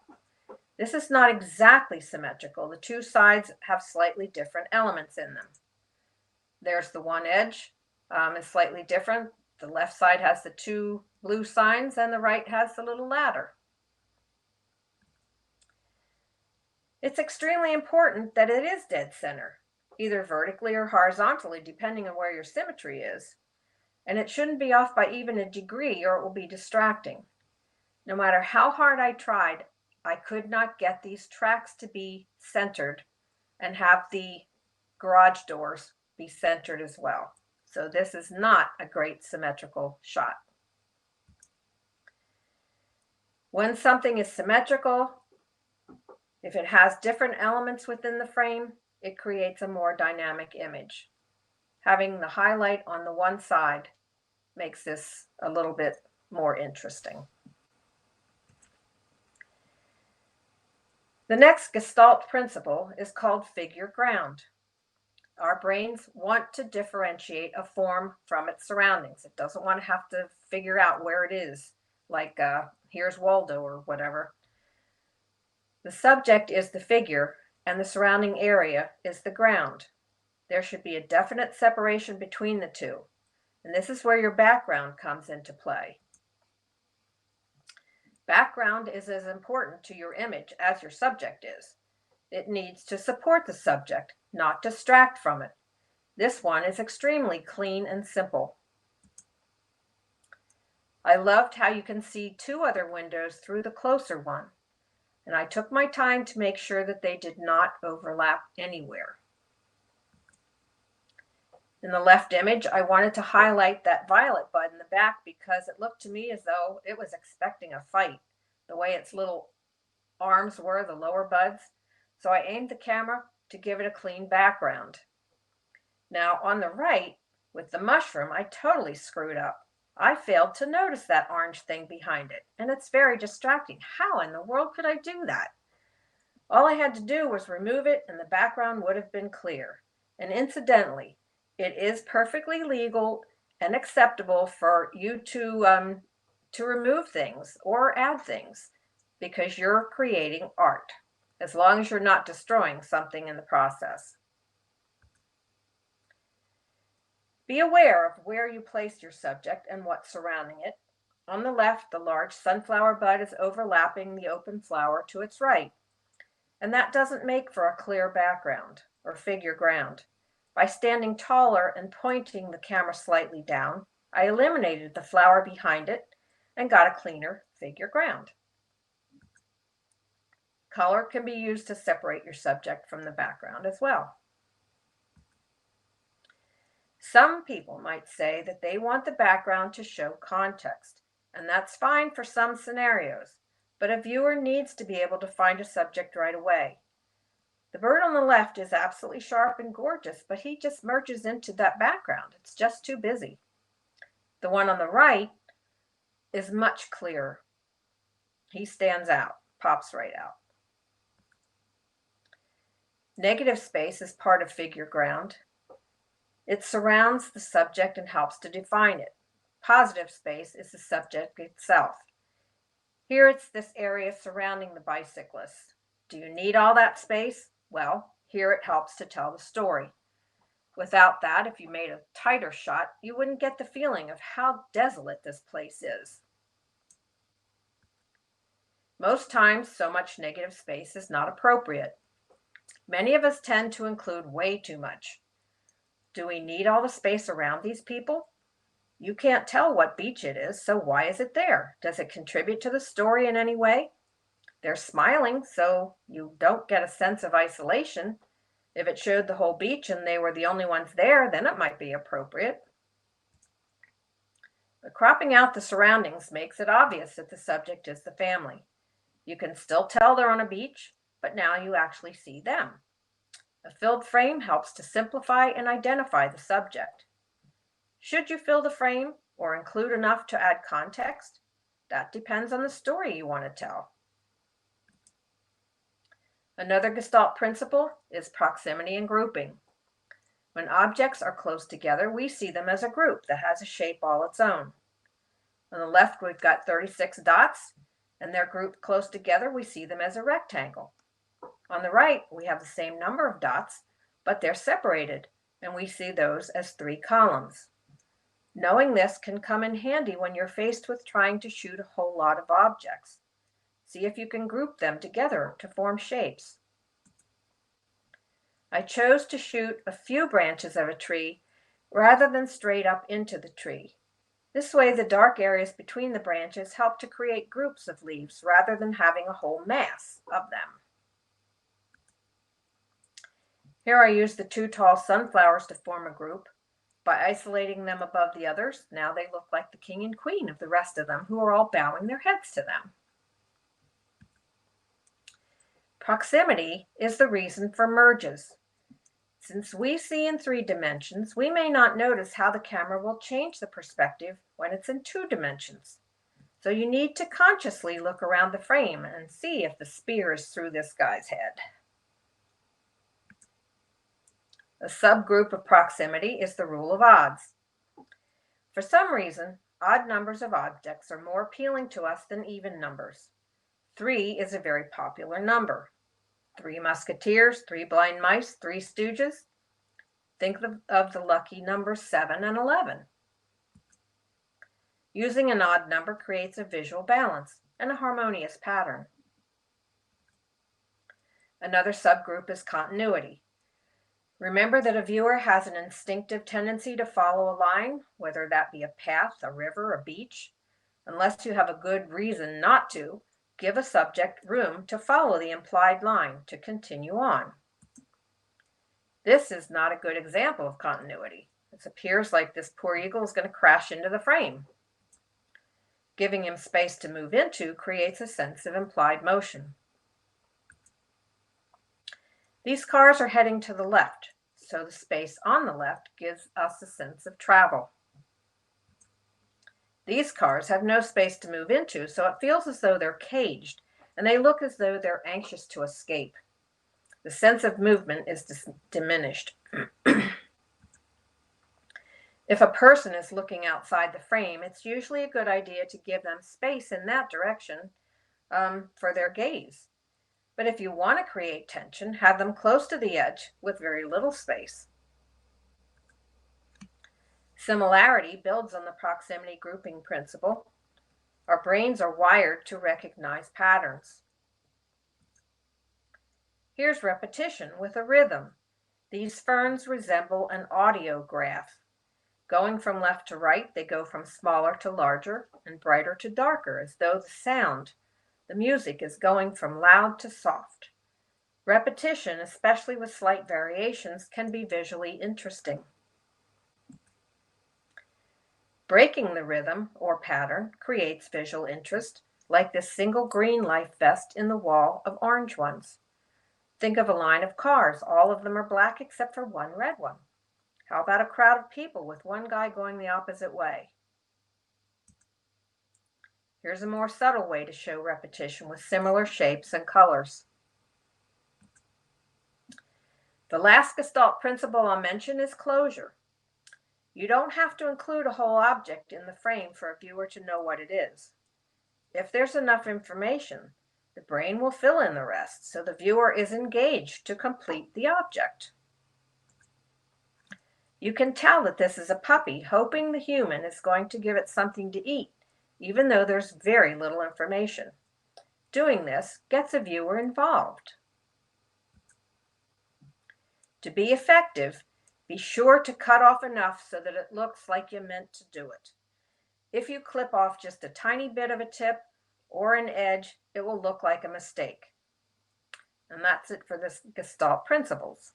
This is not exactly symmetrical. The two sides have slightly different elements in them. There's the one edge, is slightly different. The left side has the two blue signs and the right has the little ladder. It's extremely important that it is dead center, either vertically or horizontally, depending on where your symmetry is. And it shouldn't be off by even a degree or it will be distracting. No matter how hard I tried, I could not get these tracks to be centered and have the garage doors be centered as well. So this is not a great symmetrical shot. When something is symmetrical, if it has different elements within the frame, it creates a more dynamic image. Having the highlight on the one side makes this a little bit more interesting. The next Gestalt principle is called figure ground. Our brains want to differentiate a form from its surroundings. It doesn't want to have to figure out where it is, like here's Waldo or whatever. The subject is the figure and the surrounding area is the ground. There should be a definite separation between the two, and this is where your background comes into play. Background is as important to your image as your subject is. It needs to support the subject, not distract from it. This one is extremely clean and simple. I loved how you can see two other windows through the closer one, and I took my time to make sure that they did not overlap anywhere. In the left image, I wanted to highlight that violet bud in the back because it looked to me as though it was expecting a fight, the way its little arms were, the lower buds. So I aimed the camera to give it a clean background. Now on the right, with the mushroom, I totally screwed up. I failed to notice that orange thing behind it, and it's very distracting. How in the world could I do that? All I had to do was remove it and the background would have been clear. And incidentally, it is perfectly legal and acceptable for you to remove things or add things because you're creating art, as long as you're not destroying something in the process. Be aware of where you place your subject and what's surrounding it. On the left, the large sunflower bud is overlapping the open flower to its right, and that doesn't make for a clear background or figure ground. By standing taller and pointing the camera slightly down, I eliminated the flower behind it and got a cleaner figure ground. Color can be used to separate your subject from the background as well. Some people might say that they want the background to show context, and that's fine for some scenarios, but a viewer needs to be able to find a subject right away. The bird on the left is absolutely sharp and gorgeous, but he just merges into that background. It's just too busy. The one on the right is much clearer. He stands out, pops right out. Negative space is part of figure ground. It surrounds the subject and helps to define it. Positive space is the subject itself. Here it's this area surrounding the bicyclist. Do you need all that space? Well, here it helps to tell the story. Without that, if you made a tighter shot, you wouldn't get the feeling of how desolate this place is. Most times, so much negative space is not appropriate. Many of us tend to include way too much. Do we need all the space around these people? You can't tell what beach it is, so why is it there? Does it contribute to the story in any way? They're smiling, so you don't get a sense of isolation. If it showed the whole beach and they were the only ones there, then it might be appropriate. But cropping out the surroundings makes it obvious that the subject is the family. You can still tell they're on a beach, but now you actually see them. A filled frame helps to simplify and identify the subject. Should you fill the frame or include enough to add context? That depends on the story you want to tell. Another Gestalt principle is proximity and grouping. When objects are close together, we see them as a group that has a shape all its own. On the left, we've got 36 dots, and they're grouped close together. We see them as a rectangle. On the right, we have the same number of dots, but they're separated, and we see those as 3 columns. Knowing this can come in handy when you're faced with trying to shoot a whole lot of objects. See if you can group them together to form shapes. I chose to shoot a few branches of a tree rather than straight up into the tree. This way, the dark areas between the branches help to create groups of leaves rather than having a whole mass of them. Here I use the 2 tall sunflowers to form a group. By isolating them above the others, now they look like the king and queen of the rest of them, who are all bowing their heads to them. Proximity is the reason for merges. Since we see in 3 dimensions, we may not notice how the camera will change the perspective when it's in 2 dimensions. So you need to consciously look around the frame and see if the spear is through this guy's head. A subgroup of proximity is the rule of odds. For some reason, odd numbers of objects are more appealing to us than even numbers. 3 is a very popular number. 3 Musketeers, 3 Blind Mice, 3 Stooges. Think of the lucky numbers 7 and 11. Using an odd number creates a visual balance and a harmonious pattern. Another subgroup is continuity. Remember that a viewer has an instinctive tendency to follow a line, whether that be a path, a river, a beach. Unless you have a good reason not to, give a subject room to follow the implied line to continue on. This is not a good example of continuity. It appears like this poor eagle is going to crash into the frame. Giving him space to move into creates a sense of implied motion. These cars are heading to the left, so the space on the left gives us a sense of travel. These cars have no space to move into, so it feels as though they're caged, and they look as though they're anxious to escape. The sense of movement is diminished. If a person is looking outside the frame, it's usually a good idea to give them space in that direction for their gaze. But if you want to create tension, have them close to the edge with very little space. Similarity builds on the proximity grouping principle. Our brains are wired to recognize patterns. Here's repetition with a rhythm. These ferns resemble an audio graph. Going from left to right, they go from smaller to larger and brighter to darker, as though the sound The music is going from loud to soft. Repetition, especially with slight variations, can be visually interesting. Breaking the rhythm or pattern creates visual interest, like this single green life vest in the wall of orange ones. Think of a line of cars. All of them are black except for one red one. How about a crowd of people with one guy going the opposite way? Here's a more subtle way to show repetition with similar shapes and colors. The last Gestalt principle I'll mention is closure. You don't have to include a whole object in the frame for a viewer to know what it is. If there's enough information, the brain will fill in the rest, so the viewer is engaged to complete the object. You can tell that this is a puppy hoping the human is going to give it something to eat, even though there's very little information. Doing this gets a viewer involved. To be effective, be sure to cut off enough so that it looks like you meant to do it. If you clip off just a tiny bit of a tip or an edge, it will look like a mistake. And that's it for this Gestalt principles.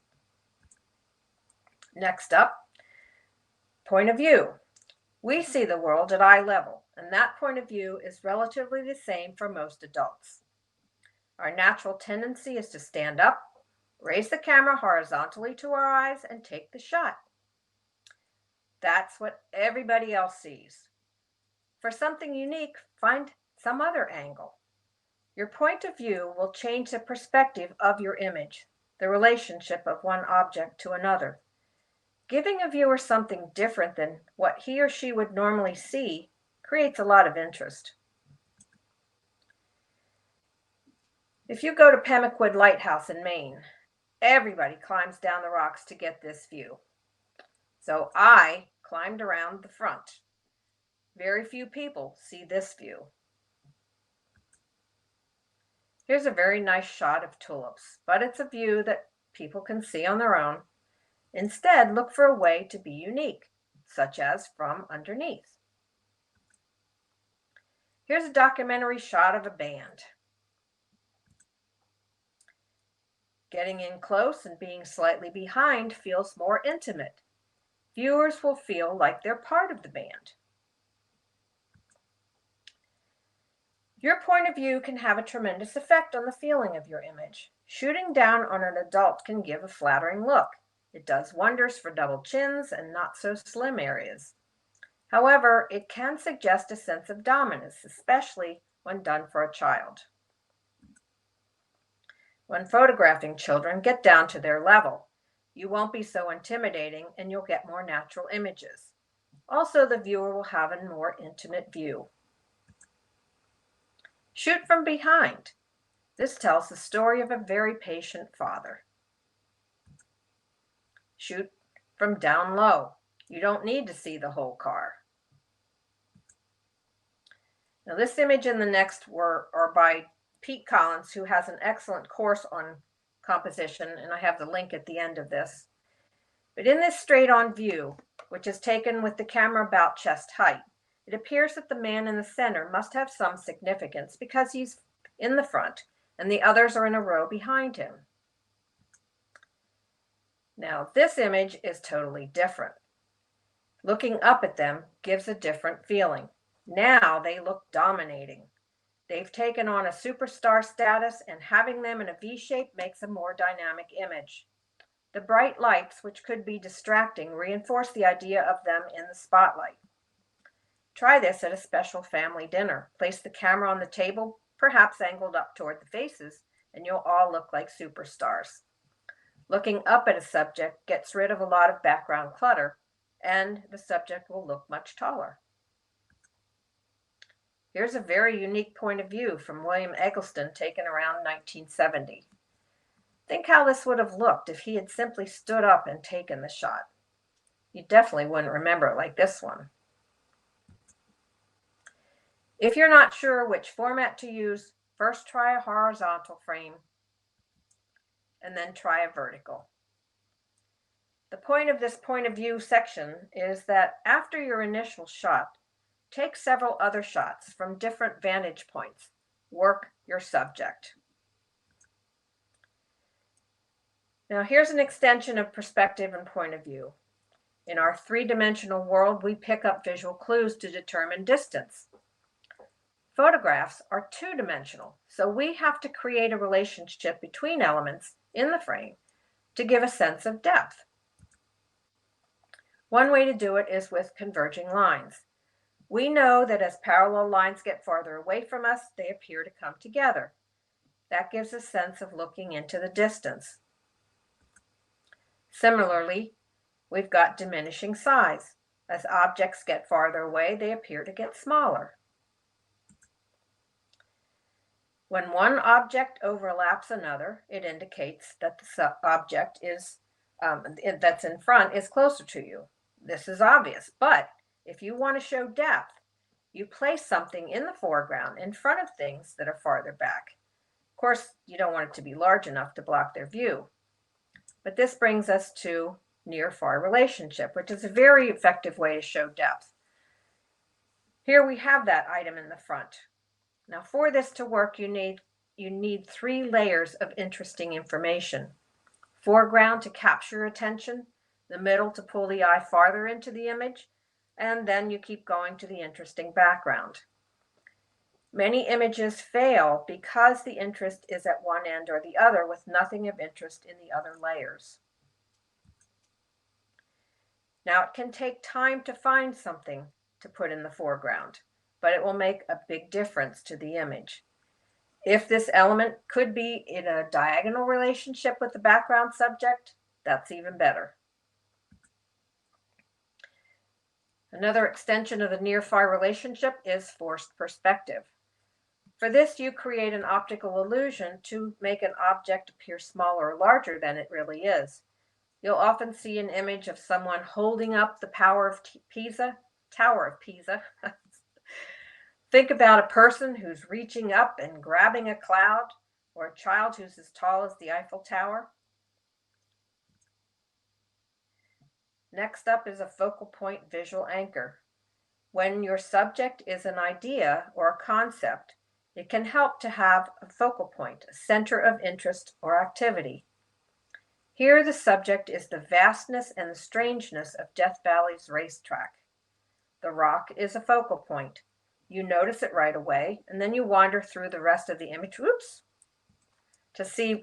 Next up, point of view. We see the world at eye level, and that point of view is relatively the same for most adults. Our natural tendency is to stand up, raise the camera horizontally to our eyes, and take the shot. That's what everybody else sees. For something unique, find some other angle. Your point of view will change the perspective of your image, the relationship of one object to another. Giving a viewer something different than what he or she would normally see creates a lot of interest. If you go to Pemaquid Lighthouse in Maine, everybody climbs down the rocks to get this view. So I climbed around the front. Very few people see this view. Here's a very nice shot of tulips, but it's a view that people can see on their own. Instead, look for a way to be unique, such as from underneath. Here's a documentary shot of a band. Getting in close and being slightly behind feels more intimate. Viewers will feel like they're part of the band. Your point of view can have a tremendous effect on the feeling of your image. Shooting down on an adult can give a flattering look. It does wonders for double chins and not so slim areas. However, it can suggest a sense of dominance, especially when done for a child. When photographing children, get down to their level. You won't be so intimidating and you'll get more natural images. Also, the viewer will have a more intimate view. Shoot from behind. This tells the story of a very patient father. Shoot from down low. You don't need to see the whole car. Now this image and the next are by Pete Collins, who has an excellent course on composition, and I have the link at the end of this. But in this straight-on view, which is taken with the camera about chest height, it appears that the man in the center must have some significance because he's in the front and the others are in a row behind him. Now this image is totally different. Looking up at them gives a different feeling. Now they look dominating. They've taken on a superstar status, and having them in a V shape makes a more dynamic image. The bright lights, which could be distracting, reinforce the idea of them in the spotlight. Try this at a special family dinner. Place the camera on the table, perhaps angled up toward the faces, and you'll all look like superstars. Looking up at a subject gets rid of a lot of background clutter, and the subject will look much taller. Here's a very unique point of view from William Eggleston taken around 1970. Think how this would have looked if he had simply stood up and taken the shot. You definitely wouldn't remember it like this one. If you're not sure which format to use, first try a horizontal frame and then try a vertical. The point of this point of view section is that after your initial shot, take several other shots from different vantage points. work your subject. Now here's an extension of perspective and point of view. In our three-dimensional world, we pick up visual clues to determine distance. Photographs are two-dimensional, so we have to create a relationship between elements in the frame to give a sense of depth. One way to do it is with converging lines. We know that as parallel lines get farther away from us, they appear to come together. That gives a sense of looking into the distance. Similarly, we've got diminishing size. As objects get farther away, they appear to get smaller. When one object overlaps another, it indicates that the object that's in front is closer to you. This is obvious, but if you want to show depth, you place something in the foreground in front of things that are farther back. Of course, you don't want it to be large enough to block their view. But this brings us to near-far relationship, which is a very effective way to show depth. Here we have that item in the front. Now for this to work, you need 3 layers of interesting information. Foreground to capture attention, the middle to pull the eye farther into the image, and then you keep going to the interesting background. Many images fail because the interest is at one end or the other with nothing of interest in the other layers. Now it can take time to find something to put in the foreground, but it will make a big difference to the image. If this element could be in a diagonal relationship with the background subject, that's even better. Another extension of the near-far relationship is forced perspective. For this, you create an optical illusion to make an object appear smaller or larger than it really is. You'll often see an image of someone holding up the Tower of Pisa. Think about a person who's reaching up and grabbing a cloud, or a child who's as tall as the Eiffel Tower. Next up is a focal point visual anchor. When your subject is an idea or a concept, it can help to have a focal point, a center of interest or activity. Here the subject is the vastness and the strangeness of Death Valley's racetrack. The rock is a focal point. You notice it right away, and then you wander through the rest of the image, to see,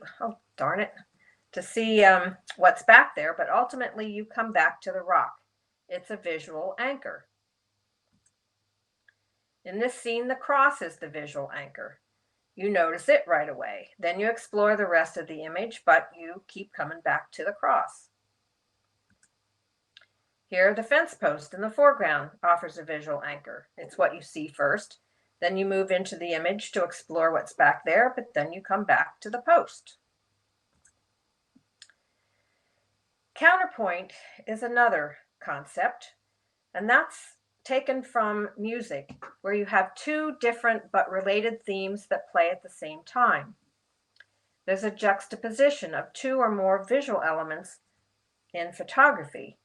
what's back there, but ultimately you come back to the rock. It's a visual anchor. In this scene, the cross is the visual anchor. You notice it right away. Then you explore the rest of the image, but you keep coming back to the cross. Here, the fence post in the foreground offers a visual anchor. It's what you see first. Then you move into the image to explore what's back there, but then you come back to the post. Counterpoint is another concept, and that's taken from music, where you have 2 different but related themes that play at the same time. There's a juxtaposition of 2 or more visual elements in photography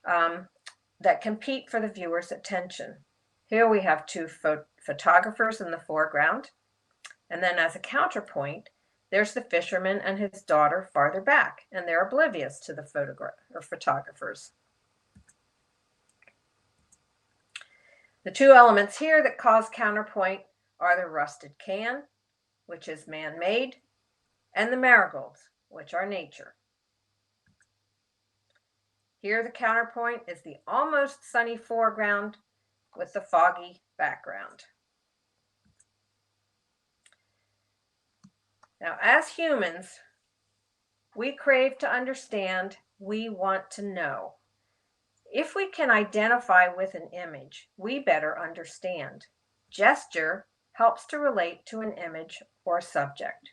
that compete for the viewer's attention. Here we have 2 photographers in the foreground, and then as a counterpoint, there's the fisherman and his daughter farther back, and they're oblivious to the photographers. The 2 elements here that cause counterpoint are the rusted can, which is man-made, and the marigolds, which are nature. Here the counterpoint is the almost sunny foreground with the foggy background. Now, as humans, we crave to understand, we want to know. If we can identify with an image, we better understand. Gesture helps to relate to an image or subject.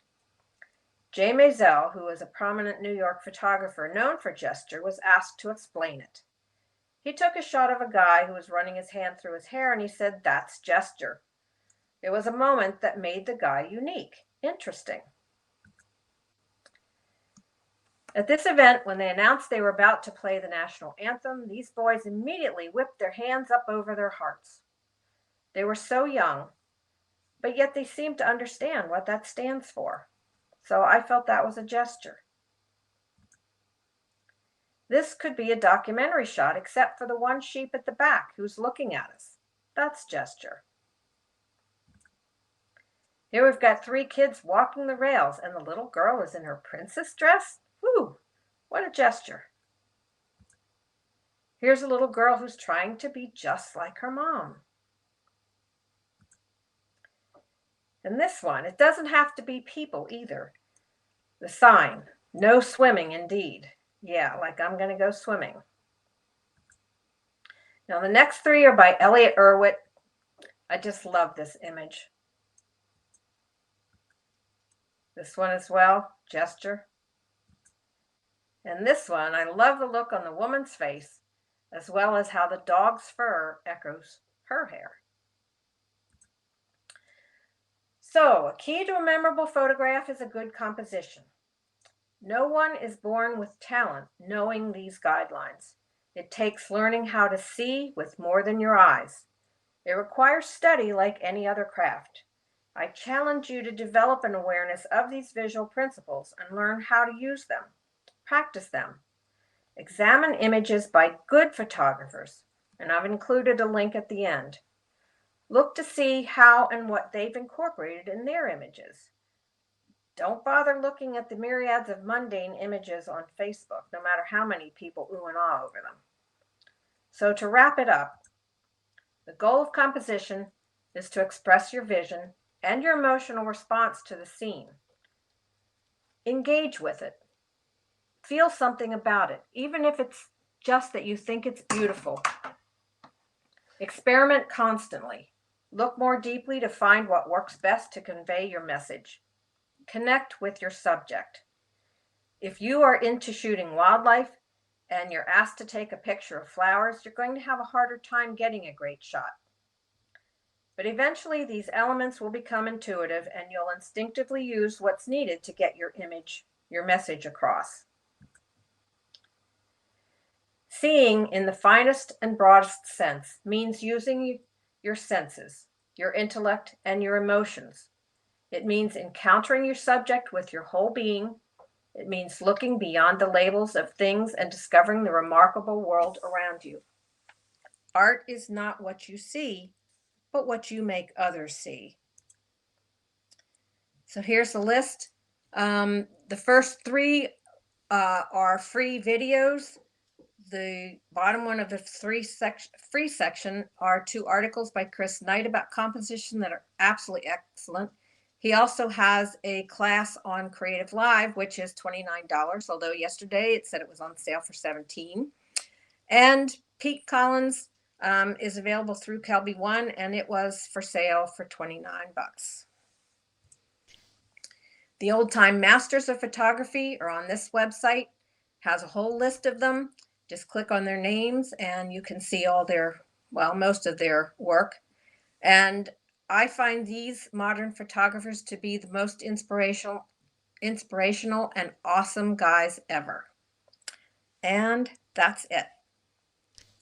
Jay Maisel, who is a prominent New York photographer known for gesture, was asked to explain it. He took a shot of a guy who was running his hand through his hair and he said, "That's gesture." It was a moment that made the guy unique, interesting. At this event, when they announced they were about to play the national anthem, these boys immediately whipped their hands up over their hearts. They were so young, but yet they seem to understand what that stands for. So I felt that was a gesture. This could be a documentary shot, except for the one sheep at the back who's looking at us. That's gesture. Here we've got 3 kids walking the rails, and the little girl is in her princess dress. Whew, what a gesture. Here's a little girl who's trying to be just like her mom. And this one, it doesn't have to be people either. The sign, no swimming indeed. Yeah, like I'm going to go swimming. Now the next 3 are by Elliot Erwitt. I just love this image. This one as well, gesture. And this one, I love the look on the woman's face, as well as how the dog's fur echoes her hair. So, a key to a memorable photograph is a good composition. No one is born with talent knowing these guidelines. It takes learning how to see with more than your eyes. It requires study like any other craft. I challenge you to develop an awareness of these visual principles and learn how to use them. Practice them. Examine images by good photographers, and I've included a link at the end. Look to see how and what they've incorporated in their images. Don't bother looking at the myriads of mundane images on Facebook, no matter how many people ooh and ah over them. So to wrap it up, the goal of composition is to express your vision and your emotional response to the scene. Engage with it. Feel something about it, even if it's just that you think it's beautiful. Experiment constantly. Look more deeply to find what works best to convey your message. Connect with your subject. If you are into shooting wildlife and you're asked to take a picture of flowers, you're going to have a harder time getting a great shot. But eventually these elements will become intuitive and you'll instinctively use what's needed to get your image, your message across. Seeing in the finest and broadest sense means using your senses, your intellect, and your emotions. It means encountering your subject with your whole being. It means looking beyond the labels of things and discovering the remarkable world around you. Art is not what you see, but what you make others see. So here's the list. The first 3 are free videos. The bottom one of the free section are 2 articles by Chris Knight about composition that are absolutely excellent. He also has a class on Creative Live, which is $29, although yesterday it said it was on sale for $17. And Pete Collins is available through Kelby One, and it was for sale for $29. The Old Time Masters of Photography are on this website, has a whole list of them. Just click on their names and you can see all their, well, most of their work. And I find these modern photographers to be the most inspirational and awesome guys ever. And that's it.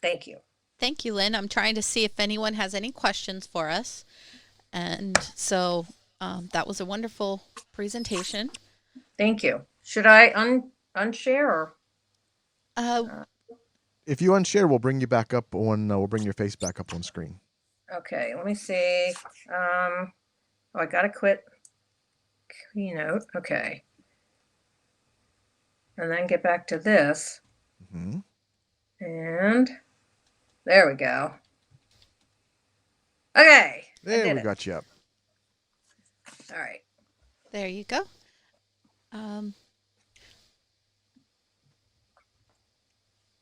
Thank you. Thank you, Lynn. I'm trying to see if anyone has any questions for us. And so that was a wonderful presentation. Thank you. Should I unshare or? If you unshare, we'll bring you back up on. We'll bring your face back up on screen. Okay, let me see. Oh, I gotta quit Keynote. Okay, and then get back to this. Mm-hmm. And there we go. Okay, there we got you up. All right. There you go.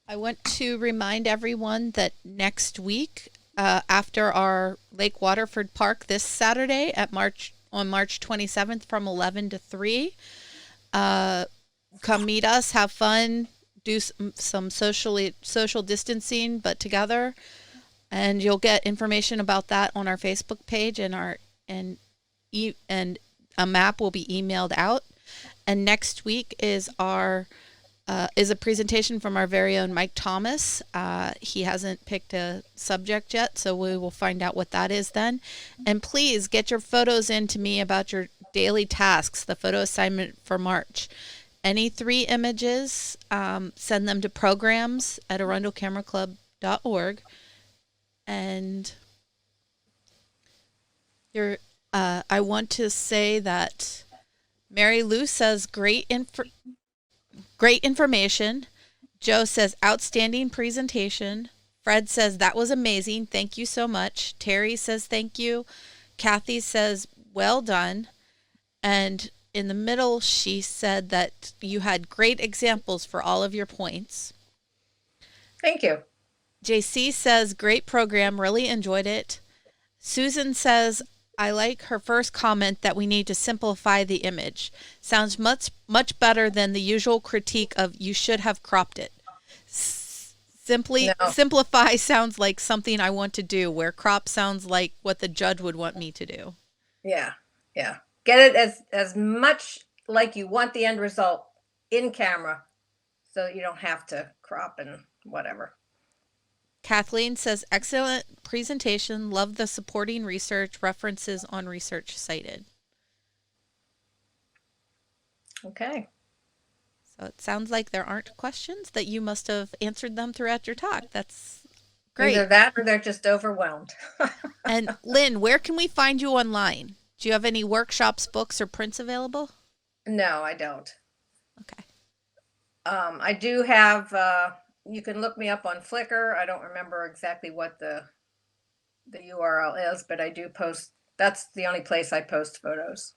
I want to remind everyone that next week, after our Lake Waterford Park this Saturday on March 27th from 11 to 3, come meet us, have fun, do some social distancing, but together. And you'll get information about that on our Facebook page, and a map will be emailed out. And next week is our is a presentation from our very own Mike Thomas. He hasn't picked a subject yet, so we will find out what that is then. And please get your photos in to me about your daily tasks, the photo assignment for March. Any 3 images, send them to programs@arundelcameraclub.org. And I want to say that Mary Lou says great information. Joe says outstanding presentation. Fred says that was amazing. Thank you so much. Terry says thank you. Kathy says well done. And in the middle, she said that you had great examples for all of your points. Thank you. JC says great program. Really enjoyed it. Susan says I like her first comment that we need to simplify the image. Sounds much better than the usual critique of you should have cropped it. Simplify sounds like something I want to do, where crop sounds like what the judge would want me to do. Yeah. Get it as much like you want the end result in camera, so you don't have to crop and whatever. Kathleen says, excellent presentation. Love the supporting research, references on research cited. Okay. So it sounds like there aren't questions, that you must have answered them throughout your talk. That's great. Either that or they're just overwhelmed. And Lynn, where can we find you online? Do you have any workshops, books, or prints available? No, I don't. Okay. I do have, you can look me up on Flickr. I don't remember exactly what the URL is, but I do post. That's the only place I post photos.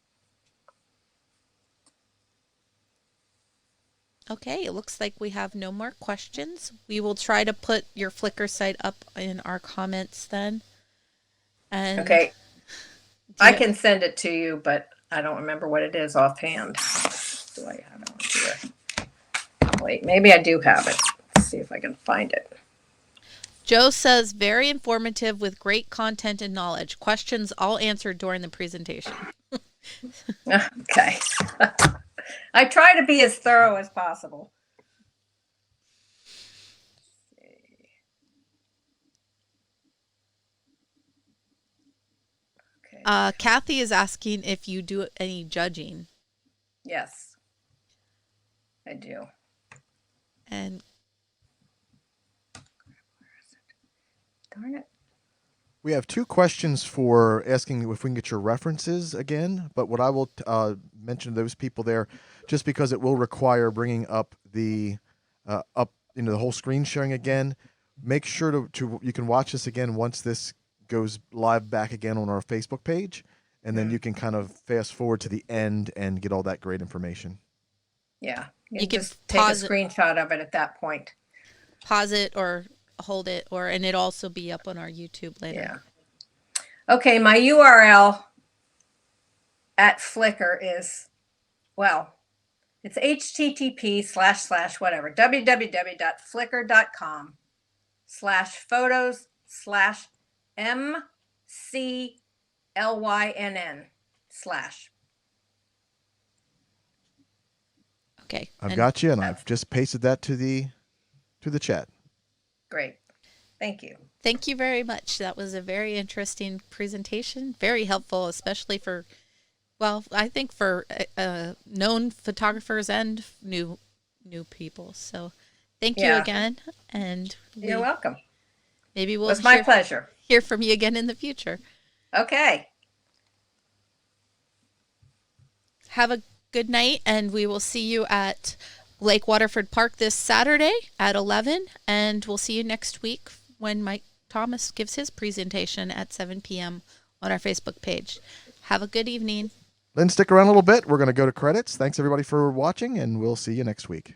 Okay, it looks like we have no more questions. We will try to put your Flickr site up in our comments then. And okay. I can send it to you, but I don't remember what it is offhand. Do I have it on here? Wait, maybe I do have it. Let's see if I can find it. Joe says, very informative with great content and knowledge. Questions all answered during the presentation. Okay. I try to be as thorough as possible. Okay. Kathy is asking if you do any judging. Yes, I do. And darn it. We have 2 questions for asking if we can get your references again, but what I will mention to those people there, just because it will require bringing up the the whole screen sharing again. Make sure to you can watch this again once this goes live back again on our Facebook page, and then you can kind of fast forward to the end and get all that great information. Yeah, you can just take a screenshot of it at that point. Pause it or hold it, and it'll also be up on our YouTube later. Yeah. Okay, my URL at Flickr is, well, it's http:// whatever, www.flickr.com/photos/MCLYNN/. Okay. I've got you, and I've just pasted that to the chat. Great. Thank you. Thank you very much. That was a very interesting presentation. Very helpful, especially for, well, I think for known photographers and new people. So thank you again. And you're welcome. Maybe we'll my pleasure. Hear from you again in the future. Okay. Have a good night, and we will see you at Lake Waterford Park this Saturday at 11, and we'll see you next week when Mike Thomas gives his presentation at 7 p.m. on our Facebook page. Have a good evening. Lynn, stick around a little bit. We're going to go to credits. Thanks, everybody, for watching, and we'll see you next week.